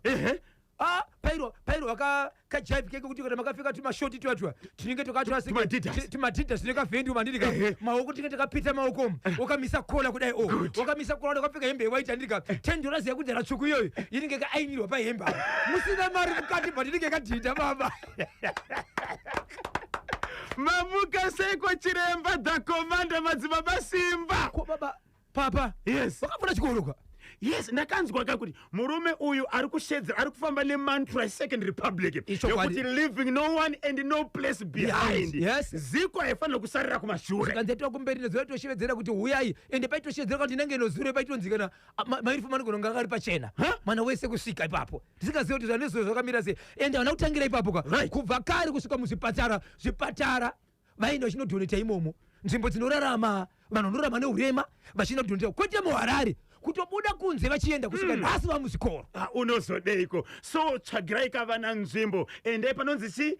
Pairo akajive keke kuti kana makafika tumashoti twatwa. Tinenge tokatwa sika. Timatita sineka fendi umandika. Maoko tinenge takapita maoko. Wakamisa kola kudai Wakamisa kola wakafika hembe white andika. $10 yakuti rachuku yoyo. Ininge ka ainirwa pa hemba. Musina mari mukati but ininge kadita baba. Mamuka seko chiremba da komanda madzibaba Simba. Ko baba. Papa. Yes. Wakafuna chikoroka. Yes, nakanzwa kakuti murume uyu ari kushedzera ari kufamba nemantra second republic yokuti leaving no one and no place behind. Yes. Ziko haifanira kusarira kumashure. Kanzetwa kumberi nezvetoshevedzera kuti huyai ende paitoshevedzera kuti ndinenge nozure paitonzikana mairifu manogona kunga ari pachena. Mwana wese kusvika ipapo. Ndisingazivi kuti zvanezvo zvakamira sei. Ende vana kutangira ipapo kubva kare kusvika muzvipatara vaenda vachinodhoneta imomo. Nzvimbo dzinorarama vanhu vanorarama neurema vachinodhoneta kwete muHarare. Kutobuda kunze vachienda kusvika nhasi vamuzvikoro. Unozodeiko. So tsvagirai kavana nzvimbo. Ende panonzi chi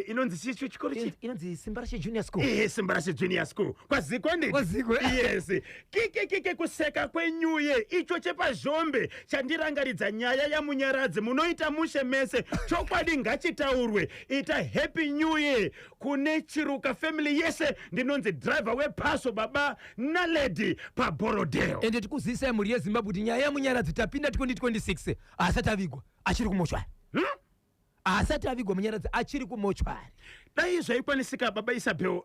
inonzi chi chikoro chi? Inonzi Simbarashe Junior School. Simbarashe Junior School. Kwaziko nditi? Kwaziko. Yes. Kike kuseka kwenyuye. Icho chepazhombe chandirangaridza nyaya yamunyaradzi munoita mushe mese. Chokwadi ngachitaurwe. Ita happy new year kune Chiruka family yese ndinonzi driver wepaso baba naledi pa Borodeo. Ende tikuzisa muri yeZimbabwe kuti nyaya yamunyaradzi tapinda 2026 asati avigwa achiri kumochwari. Asati avigwa munyaradzi achiri kumochwari. Dai zvaikwanisika baba Isabel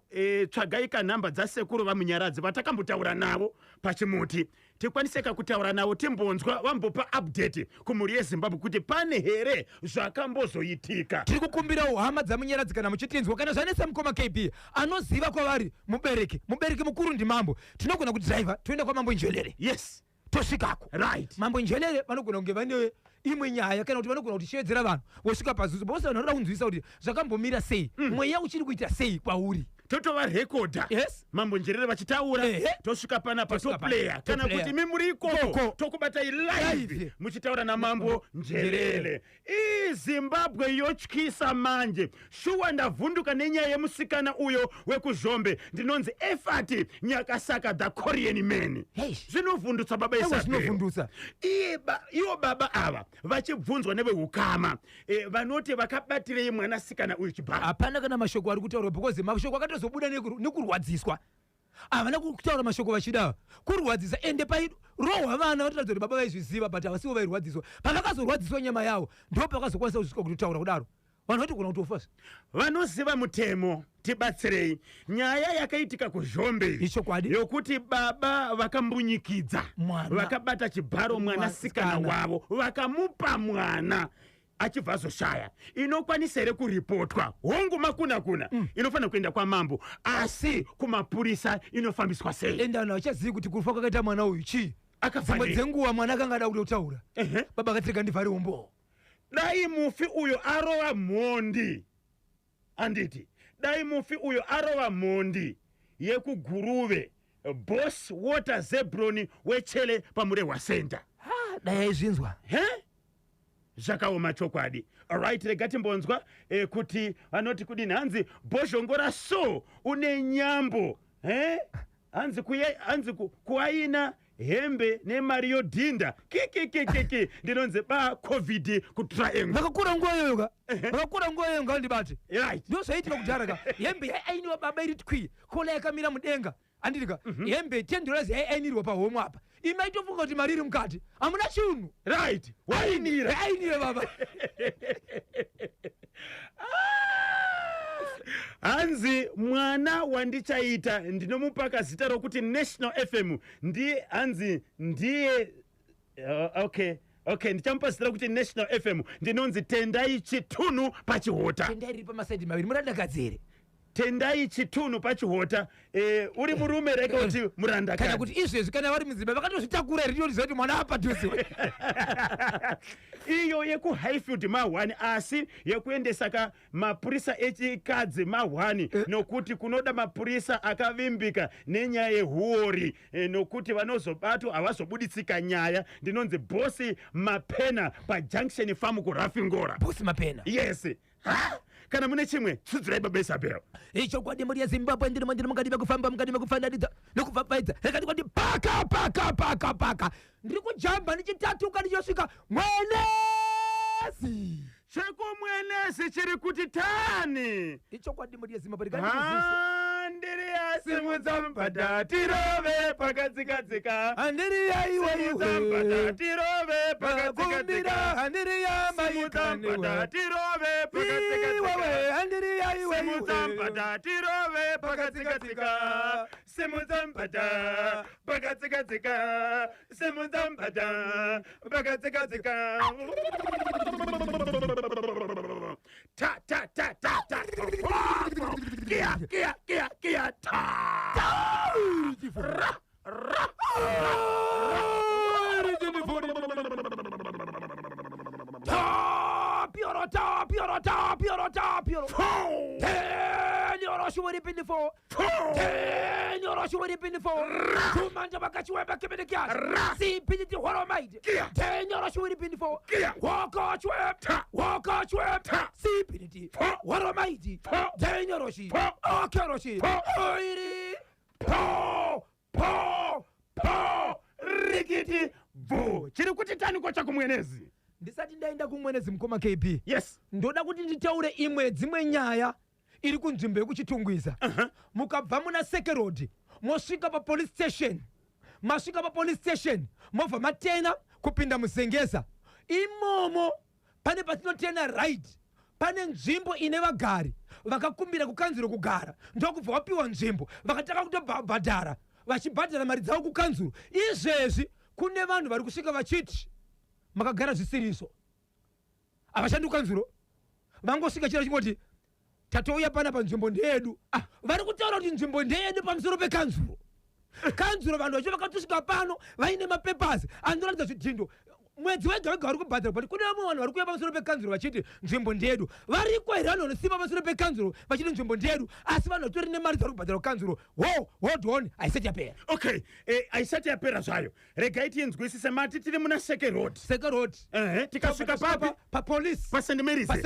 tsvagai kanhamba dzasekuru vamunyaradzi vatakambotaura navo pachimuti tikwaniseka kutaura navo timbonzwa vambopa update kumhuri yeZimbabwe kuti pane here zvakambozoitika. Tiri kukumbira hama dzamunyaradzi kana muchitinzwa kana zvanetsa mukoma KB anoziva kwavari mubereki mukuru ndimambo tinogona kuti driver toenda kwaMambo Njelere. Yes. Tosvikako. Right. Mambo Njelere vanogona kunge vane imwe nyaya kana kuti vanogona kuti shevedzera vanhu vosvika pazuzu bose vanhu vanoda kunzwisa kuti zvakambomira sei mweya uchiri kuita sei kwauri. Totovarekodha. Yes. Mambo Njelere vachitaura tosvika panapa toplaya kana kuti mimuri ikoko tokubatai live muchitaura naMambo Njelere. Zimbabwe yotyisa manje shuwa ndavhunduka nenyaya yemusikana uyo wekuzhombe ndinonzi Efati Nyakasaka the Korean man. Zvinovhundutsa baba Isabel. Iwo baba ava vachibvunzwa nevehukama vanoti vakabatirei mwanasikana uyu chibharo. Hapana kana mashoko ari kutaurwa because mashoko akatozobuda nekurwadziswa. Havana kutaura mashoko vachida kurwadzisa ende rohwa vana vatoratidza kuti baba vaizviziva but havasivo vairwadziswa. Pavakazorwadziswa nyama yavo ndo pakazokwanisa kusvika kutaura kudaro. Vanhu vatigona kutofasa. Vanoziva mutemo tibatsirei. Nyaya yakaitika kuzhombe yokuti baba vakambunyikidza vakabata chibharo mwanasikana wavo vakamupa mwana achibva azoshaya. Inokwanisa here kuripotwa hongu makuna inofanira kuenda kwaMambo asi kumapurisa inofambiswa sei. Ende vanhu vachazivi kuti kufa kwakaita mwana uyu chii. Dzimwe dzenguva mwana akanga ada kutaura baba akatireka ndivhari umbo. Dai mufi uyo arova mhondi anditi dai mufi uyo arova mhondi yekuguruve Boss Water Zebroni wechele pamure wasenta. Dai aizvinzwa. Zvakaoma chokwadi. Alright, regati mbonzwa kuti vanoti kudini hanzi bozhongora so une nyambo hanzi kuaina hembe nemari yodhinda kikikikiki ndinonzi ba covid kutriangle vakakura nguva iyoyo ka vakakura nguva iyoyo ngandibati right ndo zvaitika kudhara ka hembe yaiainiwa baba iri twi kola yakamira mudenga anditi ka hembe $10 yaiainirwa pahomwe apa imaitofunga kuti mari iri mukati hamuna chinhu right wainira yaiainire baba hanzi mwana wandichaita ndinomupaka zita rokuti National FM hanzi ndiye okay ndichamupa zita rokuti National FM ndinonzi Tendai Chitunhu pachihota. Tendai riri pamasaidhi maviri murandakadzi Tendai Chitunhu pachihota uri murume reka kuti murandakadzi kana kuti izvezvi kana vari mudzimba vakatozvitakura rinoziva kuti mwana apadhuziwe iyo yekuhighfield ma1 asi yekuendesa ka mapurisa echikadzi ma1 nokuti kunoda mapurisa akavimbika nenyaya yehuori nokuti vanozobatwa havazobuditsika nyaya ndinonzi bosi mapena pajunction farm kurafingora. bosi mapena yes kana mune chimwe tsudzirai baba Isabel. ichokwadi muri yezimbabwe ndiri mukati mekufamba mukati mekufananidza nekupfapfaidza rekati kwati paka ndiri kujamba ndichitatuka ndichosvika mwenezi chekumwenezi chiri kuti tani ichokwadi muri yezimbabwe ndiri yasimudzampata tirove pakadzikadzika andiri yaiwaiwe tirove pakadzikadzika handiri yamaikanwa tirove pakadzikadzika handiri yaiwaiwe simudzampata tirove pakadzikadzika simudzampata pakadzikadzika simudzampata pakadzikadzika ta ta ta ta ta kia ta kumanja vakachiwemba kemenekiasi sipiniti horomaidi tenyoroshuwiripindifo wakachwep sipiniti horomaidi tenyoroshi okeroshi oiri rikiti vo chiri kuti taniko chakumwenezi. ndisati ndaenda kumwenezi mukoma kp yes ndoda kuti nditaure imwe dzimwe nyaya iri kunzvimbo yekuchitungwiza mukabva muna sekerodi mosvika papolice station masvika papolice station mobva matena kupinda muzengeza imomo pane patinotena right pane nzvimbo ine vagari vakakumbira kukanzuro kugara ndokubva wapiwa nzvimbo vakataka kutobhadhara vachibhadhara mari dzavo kukanzuro izvezvi kune vanhu vari kusvika vachiti makagara zvisiriso havashandi kukanzuro vangosvika chiro chingoti tatouya pana panzvimbo ndeyedu vari kutaura kuti nzvimbo ndeyedu pamusoro pekanzuro kanzuro vanhu vacho vakatosvika pano vaine mapepazi anoratidza zvidhindo mwedzi wega wega vari kubhadhara kuti kune vamwe vanhu vari kuuya pamusoro pekanzuro vachiti nzvimbo ndeyedu variko here vanhu vanosimba pamusoro pekanzuro vachiti nzvimbo ndeyedu asi vanhu vatori nemari dzavari kubhadhara kukanzuro hold on haisati yapera okay haisati yapera zvayo regai tinzwisise mati tiri muna sekerod tikasvika papi papolice paSt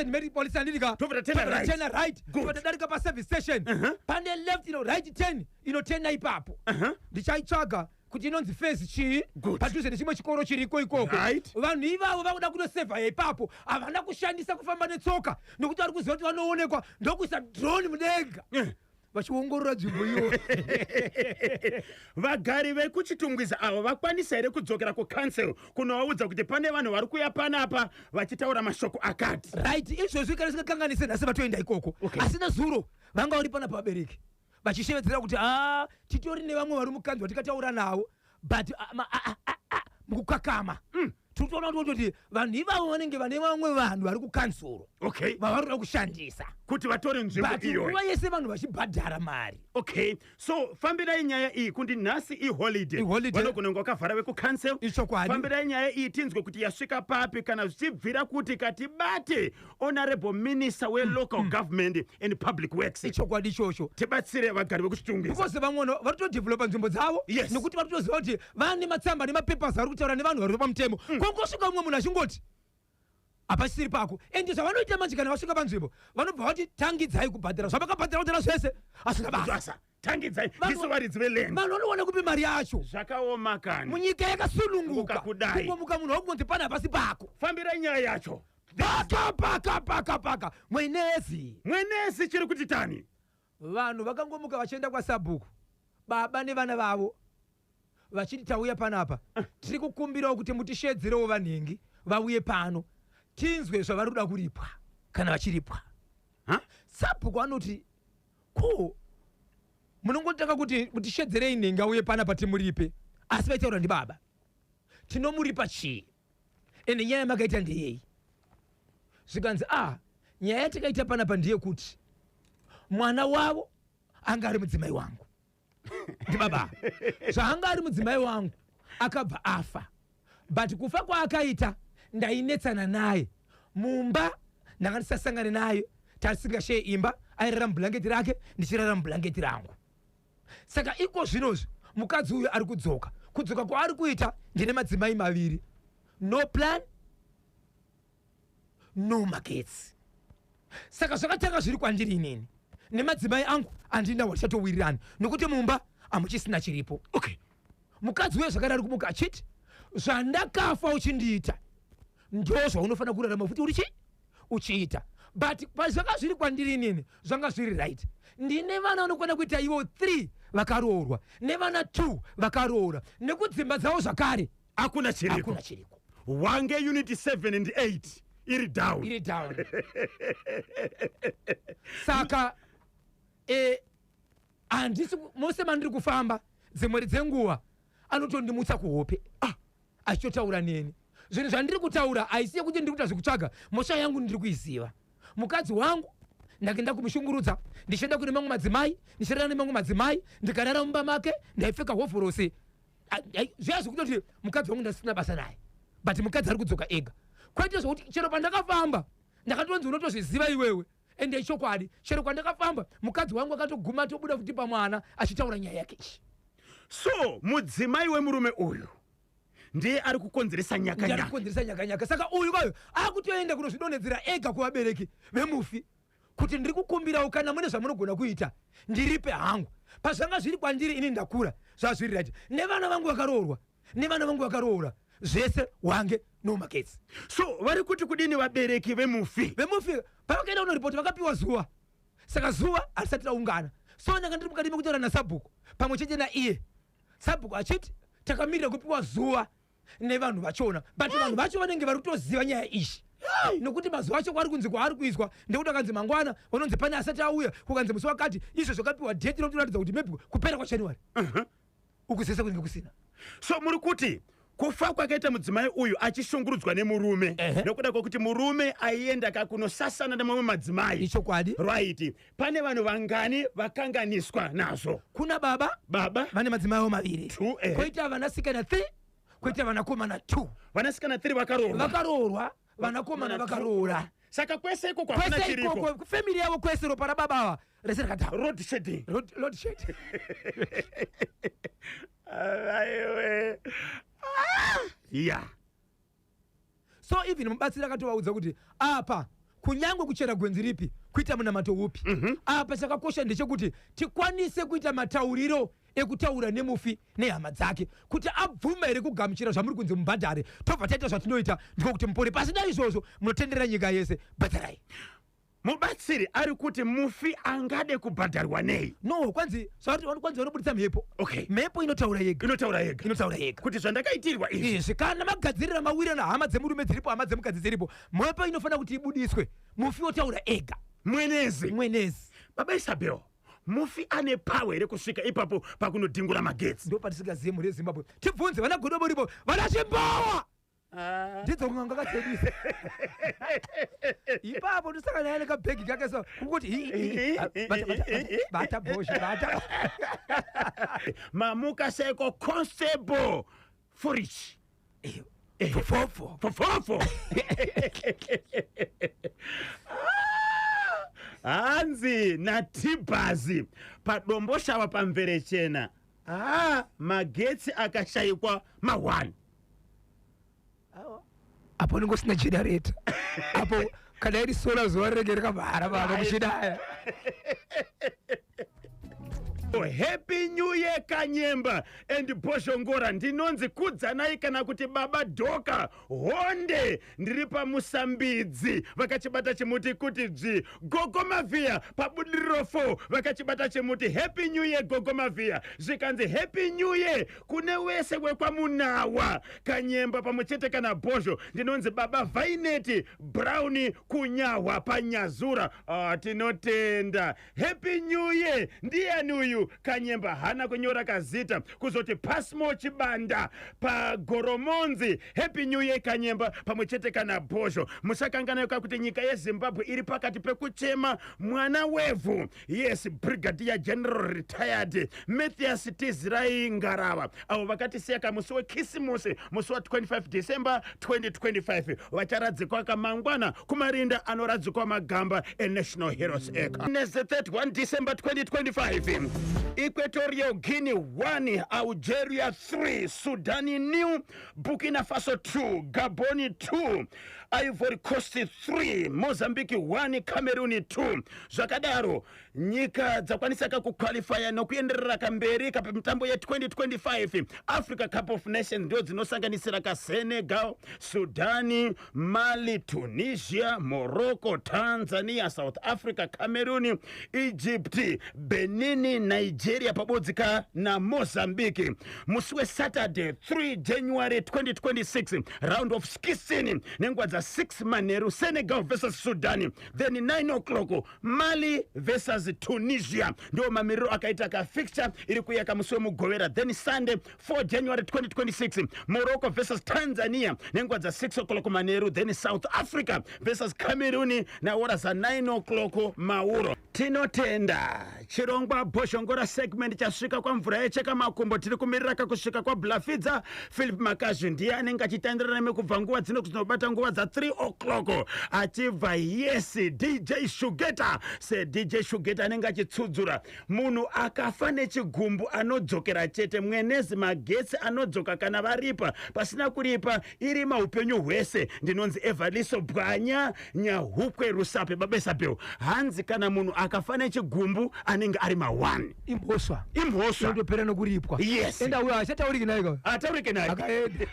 Mary police andidika tena right tadarika paservice station pane left right 10 inotena ipapo ndichaitsvaga kuti inonzi fezi chii padhuze nechimwe chikoro chiriko ikoko vanhu ivavo vakuda kutosevha ipapo havana kushandisa kufamba netsoka nokuti vari kuziva kuti vanoonekwa ndokuisa drone mudenga vachiongorora nzvimbo iyo vagari vekuchitungwiza avo vakwanisa here kudzokera kucouncil kunovaudza kuti pane vanhu vari kuya panapa vachitaura mashoko akati right izvozvo kana singakanganise nhasi vatoenda ikoko asina zuro vanga vari panapa vabereki vachishevedzera kuti titori nevamwe vari mukanzwa tikataura navo but mukukakama tinotoona kuti vanhu ivavo vanenge vane vamwe vanhu vari kukanzuro vavaroda kushandisa kuti vatore nzvimbo iyo nguva yese vanhu vachibhadhara mari okay so fambirai nyaya iyi kuti nhasi iholiday vanogona kunge vakavhara vekucouncil fambirai nyaya iyi tinzwe kuti yasvika papi kana zvichibvira kuti katibate honorable minister welocal government and public works ichokwadi ichocho tibatsire vagari vekuchitungwiza because vamwe vari kutodevelopa nzvimbo dzavo nekuti vari kutoziva kuti vane matsamba nemapepers vari kutaura nevanhu vari pamutemo kwangosvika umwe munhu achingoti hapasiri pako ende zvavanoita manje kana vasvika panzvimbo vanobva vati tangidzai kubhadhara zvavakabhadhara kutara zvese asina basa tangidzai isu varidzi veland vanhu vanowana kupi mari yacho zvakaoma kani munyika yakasununguka Ukakudai. kungomuka munhu wakunzi pana pasi pako fambirai nyaya yacho paka mwenezi chiri kuti tani vanhu vakangomuka vachienda kwaSabhuku baba nevana vavo vachiti tauya panapa tiri kukumbirawo kuti mutishedzerewo vanhengi vauye pano tinzwe zvavari kuda kuripwa kana vachiripwa. Sabhuku anoti ko munongotaka kuti mutishedzerei nhengi auye panapa timuripe asi vaitaura ndibaba tinomuripa chii ende nyaya yamakaita ndeyei zvikanzi nyaya yatakaita panapa ndiye kuti mwana wavo anga ari mudzimai wangu ndibaba zvaanga ari mudzimai wangu akabva afa but kufa kwaakaita ndainetsana naye mumba ndanga ndisasangane naye tasingashaye imba airara mubhurangeti rake ndichirara mubhurangeti rangu saka iko zvinozvi mukadzi uyu ari kudzoka kwaari kuita ndine madzimai maviri no plan no magetsi saka zvakatanga zviri kwandiri inini nemadzimai angu andina wachatowirirani nokuti mumba hamuchisina chiripo. Okay, mukadzi uye zvakare ari kumuka achiti zvandakafa uchindiita ndo zvaunofanira kurarama futi uchiita but pazvanga zviri kwandiri inini zvanga zviri right. Ndine vana vanokwana kuita ivo 3 vakaroorwa nevana 2 vakaroora nekudzimba dzavo zvakare hakuna chiriko wange unit 7 and 8 iri down saka handisi mose mandiri kufamba dzimweri dzenguva anotondimutsa kuhope achitotaura neni zvinhu zvandiri kutaura haisi yekuti ndiri kuita zvekutsvaga mhosva yangu ndiri kuiziva. Mukadzi wangu ndakenda kumushungurudza ndichienda kune mamwe madzimai ndichirara nemamwe madzimai ndikarara mumba make ndaipfeka hovhorosi zviya zvekutoti mukadzi wangu ndasina basa naye but mukadzi ari kudzoka ega kwaita zvokuti chero pandakafamba ndakatonzi unotozviziva iwewe ende ichokwadi chero kwandakafamba mukadzi wangu akatoguma tobuda futi pamwana achitaura nyaya yake ishi. So mudzimai wemurume uyu ndiye ari kukonzeresa nyakanyaka saka uyu kwayo akutoenda kunozvidonhedzera ega kuvabereki vemufi kuti ndiri kukumbirawo kana mune zvamunogona kuita ndiripe hangu pazvanga zviri kwandiri ini ndakura zvazviri right nevana vangu vakaroora zvese wange no magetsi. So vari kuti kudini vabereki vemufi pavakaenda kunoripoti vakapiwa zuva saka zuva harisati raungana so ndanga ndiri mukati mekutaura naSabhuku pamwe chete naiye Sabhuku achiti takamirira kupiwa zuva nevanhu vachona but vanhu vacho vanenge vari kutoziva nyaya ishi nokuti mazuva acho kwari kunzi kwaari kuizwa ndekuti akanzi mangwana vanonzi pane asati auya kukanzi musi wakati izvo zvakapiwa dheti rotoratidza kuti maybe kupera kwaJanuary ukuzesa kunenge kusina. So muri kuti kufa kwakaita mudzimai uyu achishungurudzwa nemurume nekuda kwekuti murume aienda kakunosasana nemamwe madzimai ichokwadi right. Pane vanhu vangani vakanganiswa nazvo kuna baba vane madzimai avo maviri koita vanasikana 3 koita vanakomana 2 vanasikana 3 vakaroorwa vanakomana vakaroora saka kwese iko kwakuna chiriko family yavo kwese ropa rababa ava rese rakata road shedding yeah. So even mubatsiri akatovaudza kuti apa kunyangwe kuchera gwenzi ripi kuita munamato upi apa chakakosha ndechekuti tikwanise kuita matauriro ekutaura nemufi nehama dzake kuti abvuma here kugamuchira zvamuri kunzi mubhadhare tobva taita zvatinoita ndikokuti mupore pasina izvozvo munotenderera nyika yese bhadharai. Mubatsiri ari kuti mufi angade kubhadharwa nei? No, kwanzi vanobudisa mhepo. Okay. Mhepo inotaura yega kuti zvandakaitirwa izvi kana magadzirira mawira nahama dzemurume dziripo hama dzemukadzi dziripo mhepo inofanira kuti ibudiswe mufi otaura ega mwenezi. Baba Isabel, mufi ane power here kusvika ipapo pakunodhingura magetsi. Ndo patisingazive mhuri yeZimbabwe. Tibvunze vana Godobo ripo vana Chimbawa ndidzo kunga ngakatedisa ipapo ndisaka naye nekabhegi kake so kuti bata bosho bata mamuka seko constable forich fofo hanzi natibhazi padombo shava pamvere chena magetsi akashayikwa ma1 apo ningosina generator apo kana iri sola zuva rirenge rakabhara vanhu muchidaya Happy New Year Kanyemba and Boshongora. Ndinonzi kudzanai kana kuti baba Doka honde ndiri pamusambidzi vakachibata chimuti kuti dzi Gogomavia pabudiriro 4 vakachibata chimuti Happy New Year Gogomavia zvikanzi Happy New Year kune wese wekwamunawa Kanyemba pamuchete kana Bosho ndinonzi baba Vaineti Brown kunyawa panyazura tinotenda Happy New Year ndiani uyu Kanyemba hana kunyora kazita kuzoti Pasmo Chibanda pagoromonzi Happy New Year Kanyemba pamuchete kana Bosho musakangana kuti nyika yeZimbabwe iri pakati pekuchema mwana wevhu yes Brigadier General retired Matthias Tizirai Ngarava avo vakatisiya musi wekisimusi musi wa 25 December 2025 vacharadzikwa kamangwana kumarinda anoradzikwa magamba eNational Heroes Acre. 31 December 2025 Equatorial Guinea 1 Algeria 3 Sudan new Burkina Faso 2 Gabon 2 Ivory Coast 3 Mozambique 1 Cameroon 2 zvakadaro nyika dzakwanisaka kuqualifya nokuenderera kamberi kapamitambo ye 2025 Africa Cup of Nations ndio dzinosanganisira ka Senegal, Sudan, Mali, Tunisia, Morocco, Tanzania, South Africa, Cameroon, Egypt, Benin, Nigeria pabodzika na Mozambique. Musi Saturday 3 January 2026 round of 16 nengwa za 6 Maneru Senegal versus Sudan, then 9 o'clock Mali versus Tunisia ndio mamiriro akaita ka fixture iri kuyaka musi wemugovera, then Sunday 4 January 2026 Morocco versus Tanzania nengwa za 6 o'clock Maneru, then South Africa versus Cameroon na hora za 9 o'clock Mauro. Tinotenda chirongwa Boshongora segment chasvika kwa mvura yecheka makumbo tiri kumirira kakusvika kwa Blafidza Philip Makazi ndiye anenge achitenderera nekubva nguva dzino dzinobata nguva za 3 o'clock achibva yes DJ Shugeta se DJ Shugeta anenge achitsudzura munhu akafa nechigumbu anodzokera chete mwenezi magetsi anodzoka kana varipa pasina kuripa iri maupenyu hwese. Ndinonzi Evaliso Bwanya Nyahukwe Rusape Babesapeo hanzi kana munhu akafa nechigumbu anenge ari ma1 imhosva ndopera nokuripwa yes enda uyo achataurike naye ataurike naye akaende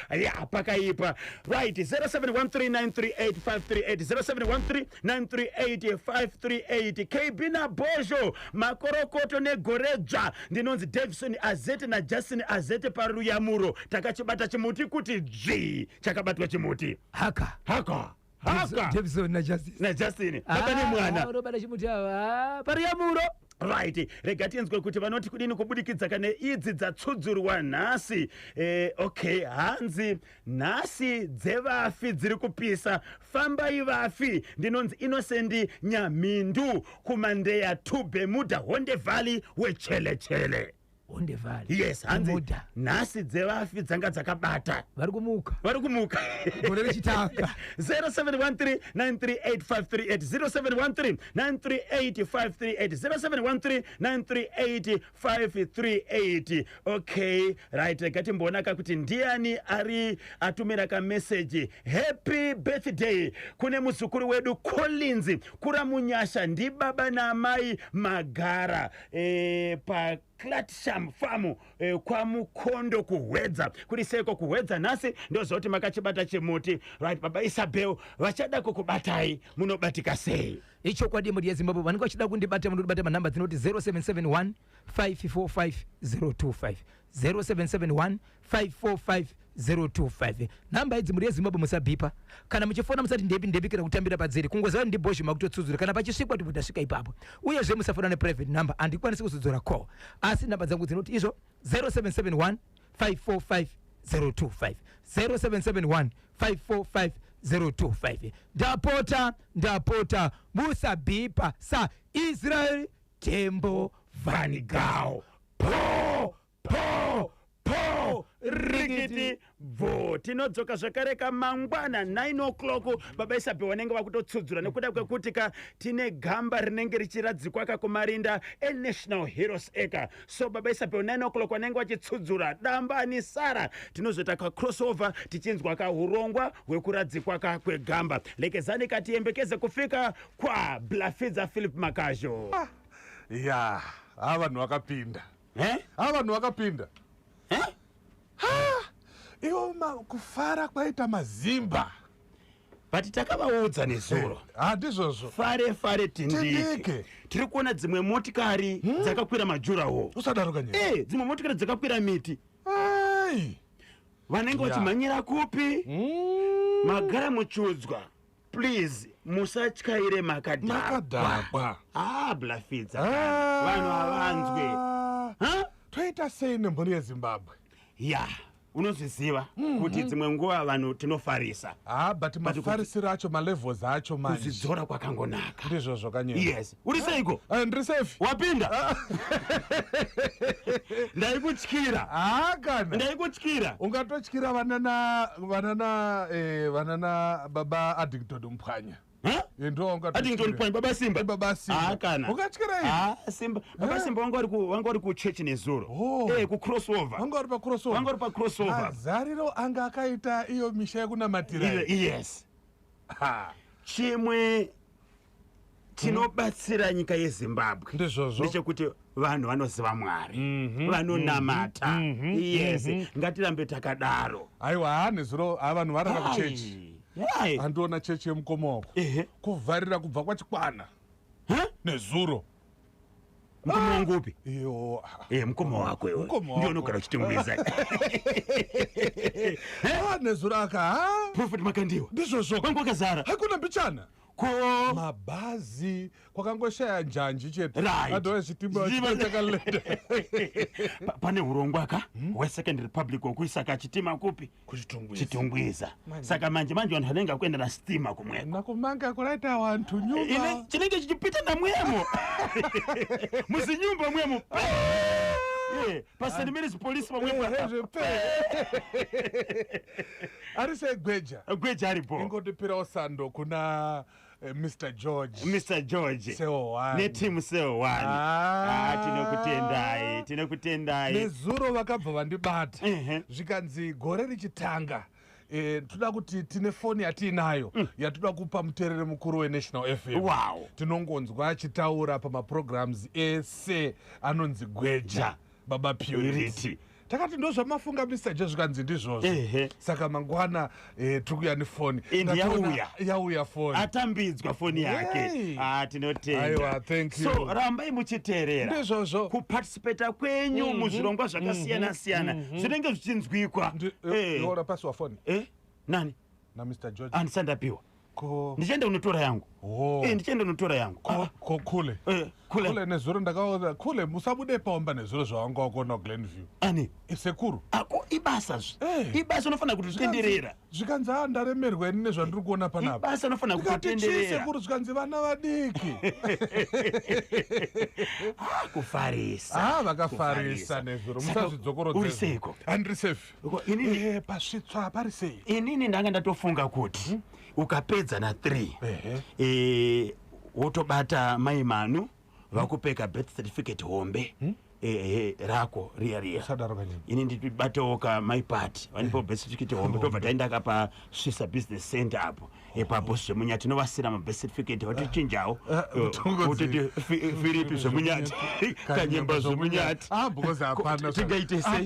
ya pakaipa right 0713938538 0713938538 KB na Bosho makorokoto negoredzva ndinonzi Davison Azete na Justin Azete paruyamuro takachibata chimuti kuti dzvi chakabatwa chimuti haka Davison na Justin baba ni mwana robata chimuti paruyamuro right rega tinzwe kuti vanoti kudini kubudikidza kane idzi dzatsudzurwa nhasi okay hanzi nhasi dzevafi dziri kupisa fambai vafi ndinonzi Innocent Nyamindu kumandeya to Bermuda Honde Valley wechelechele Honde Valley yes hanzi nhasi dzevafi dzanga dzakabata vari kumuka gore rechitanga 0713938538 0713938538 0713938538 okay right gatimbonaka kuti ndiani ari atumira ka message happy birthday kune muzukuru wedu Collins Kuramunyasha ndi baba na mai Magara pa Clatsham Farm kwa Mukondo kuhwedza kuri seko kuhwedza nhasi ndio zoti makachibata chimuti right baba Isabel vachada kukubatai munobatika sei icho kwadi muri yeZimbabwe vanenge vachida kundibata munobata manamba dzinoti 0771 545 025 0771 545 namba idzi muri yeZimbabwe musabhipa kana muchifona musati ndepi kana kutambira padzeri kungoziva ndi Bosho makutotsudzura kana pachisvikwa kuti mutasvika ipapo uyezve musafana neprivate number andikwanisi kuzodzora call asi namba dzangu dzinoti izvo 0771 545 025 0771 545 025 ndapota musabhipa sa Israel Tembo Van Gaal po riggy titi bvo tinodzoka zvakare kamangwana 9 o'clock baba Isape vanenge vakutotsudzura nekuda kwekuti tine gamba rinenge richiradzikwa kumarinda eNational Heroes Acre. So baba Isape 9 o'clock vanenge vachitsudzura dambani Sara tinozoita crossover tichinzwa urongwa hwekuradzikwa kwegamba. Lekezani katiyembekeze kufika kwa Blafidza Philip Makajo. Ya, vanhu vakapinda. Vanhu vakapinda. Iwo kufara kwaita mazimba. But takavaudza nezuro. Handizvozvo. Fare tindike. Tiri kuona dzimwe motikari dzakakwira majuraho. Usadaro kanye. Dzimwe motikari dzakakwira miti. Vanenge Ya. vachimhanyira kupi? Magara muchudzwa. Please, musatyaire makadhakwa. Blafidza. Vanhu havanzwe. Toita sei nemhuri yeZimbabwe? Ya, unozviziva kuti dzimwe nguva vanhu tinofarisa. But mafarisiro acho malevels acho manje. Kuzvidzora kwakangonaka. Ndizvozvo kanye. Yes. Uri seiko? Ndiri safe. Wapinda? Ndaikutyira. Kana. Ndaikutyira. Ungatotyira vanana baba Addington Mphwanya. Addington Mphwanya baba Simba. Baba Simba. Kana. Ungatyira Simba. Baba Simba wanga uri kuchurch nezuro. Ku crossover. Wanga uri pa crossover. Azariro anga akaita iyo misha yekunamatira. Yes. Chimwe tinobatsira nyika yeZimbabwe ndizvozvo ndechekuti vanhu vanoziva Mwari, vanonamata. Yes, ngatirambe takadaro. Aiwa, nezuro vanhu varara kuchechi. Andiona chechi yemukoma wako kuvharira kubva kwachikwana nezuro. Mukoma wangu upi? Iyo mukoma wako iwe ndio unogara uchitongwiza. Nezuro aka Prophet Makandiwa ndizvozvo kwangu wakazara hakuna mbichana ko mabhazi kwakangoshaya njanji chete. Right. Adove chitima chakalenda. Pane urongwa hweSecond Republic wokuisa kachitima kupi? Chitungwiza. Saka manje vanhu vanenge kuenda nasitima kumweko. Nakumanga kuraita wantu nyumba. Chinenge chichipita namwemo. Muzinyumba mwemo. Pastor Minister Police mwemo. Ari segweja. Gweja aripo. Ingotipira osando kuna Mr. George. Seo team Seo 1. Tinokutendai. Nezuro vakabva vandibata. Zvikanzi gore richitanga. Toda kuti tine foni yatiinayo yatoda kupa muteereri mukuru weNational FM. Wow. Tinongonzwa achitaura pamaprograms ese anonzi Gweja Baba Purity. Takati ndo zvamafunga Mr. George zvikanzi ndizvozvo. Saka mangwana tikuya nefoni. Yauya foni. Atambidzwa foni yake. Tinotenda. Aiwa, thank you. So rambai muchiteerera. Ndizvozvo. Kuparticipate kwenyu muzvirongwa zvakasiyana siyana. Zvinenge zvichinzwikwa. Ora pasi wa foni. Nani? Na Mr. George. Andisandapiwa. Ndichenda unotora yangu. Ndichenda unotora yangu. Kule. Kule nezuro ndakaona kule musabude paomba nezuro zvawanga wakona Glenview. Ani isekuru. Ibasa ibasa unofana kuti zvitenderera. Zvikanzi ndaremerwa ini nezvandiri kuona panapa. Ibasa unofana kutenderera. Isekuru zvikanzi vana vadiki. Kufarisa. Vakafarisa nezuro musazvidzokorodza. Uri seiko? Andiri safe. Pasvitsva pari sei? Inini ndanga ndatofunga kuti ukapedza na 3 wotobata mai Manu vakupeka birth certificate hombe rako riya sadaro kanye ini ndibatawo mai Pati vanipo birth certificate hombe tobva taenda kapa Swissa Business Center apo epapo zvemunyati tinovasira birth certificate vatichinjawo kuti Philip zvemunyati Kanyemba zvemunyati because hapana tingaite sei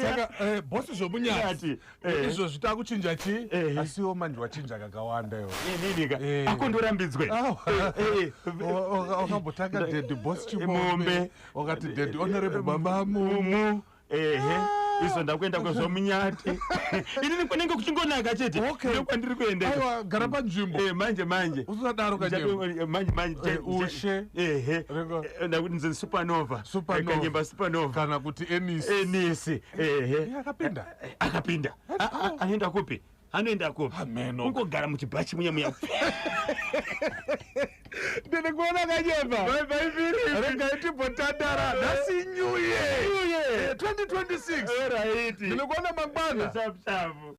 saka bosi zvomunyati izvo zvita kuchinja chi asiwo manje wachinja kakawanda iwo nidika akondorambidzwe wakambotanga dead boss chimombe wakati dead honorable baba mumu izvo ndakuenda kwezvomunyati inini kunenge kuchingonaka chete ndokwandiri kuenda aiwa gara panzvimbo manje usadaro manje ushe ndakuti nzeni Supernova Kanyemba Supernova kana kuti Enisi akapinda anoenda kupi ungogara muchibhachi muya ndiri kuona Kanyemba regaiti timbotandara nhasi new year 2026 Alright. ndinokuona mangwana Shapu shapu.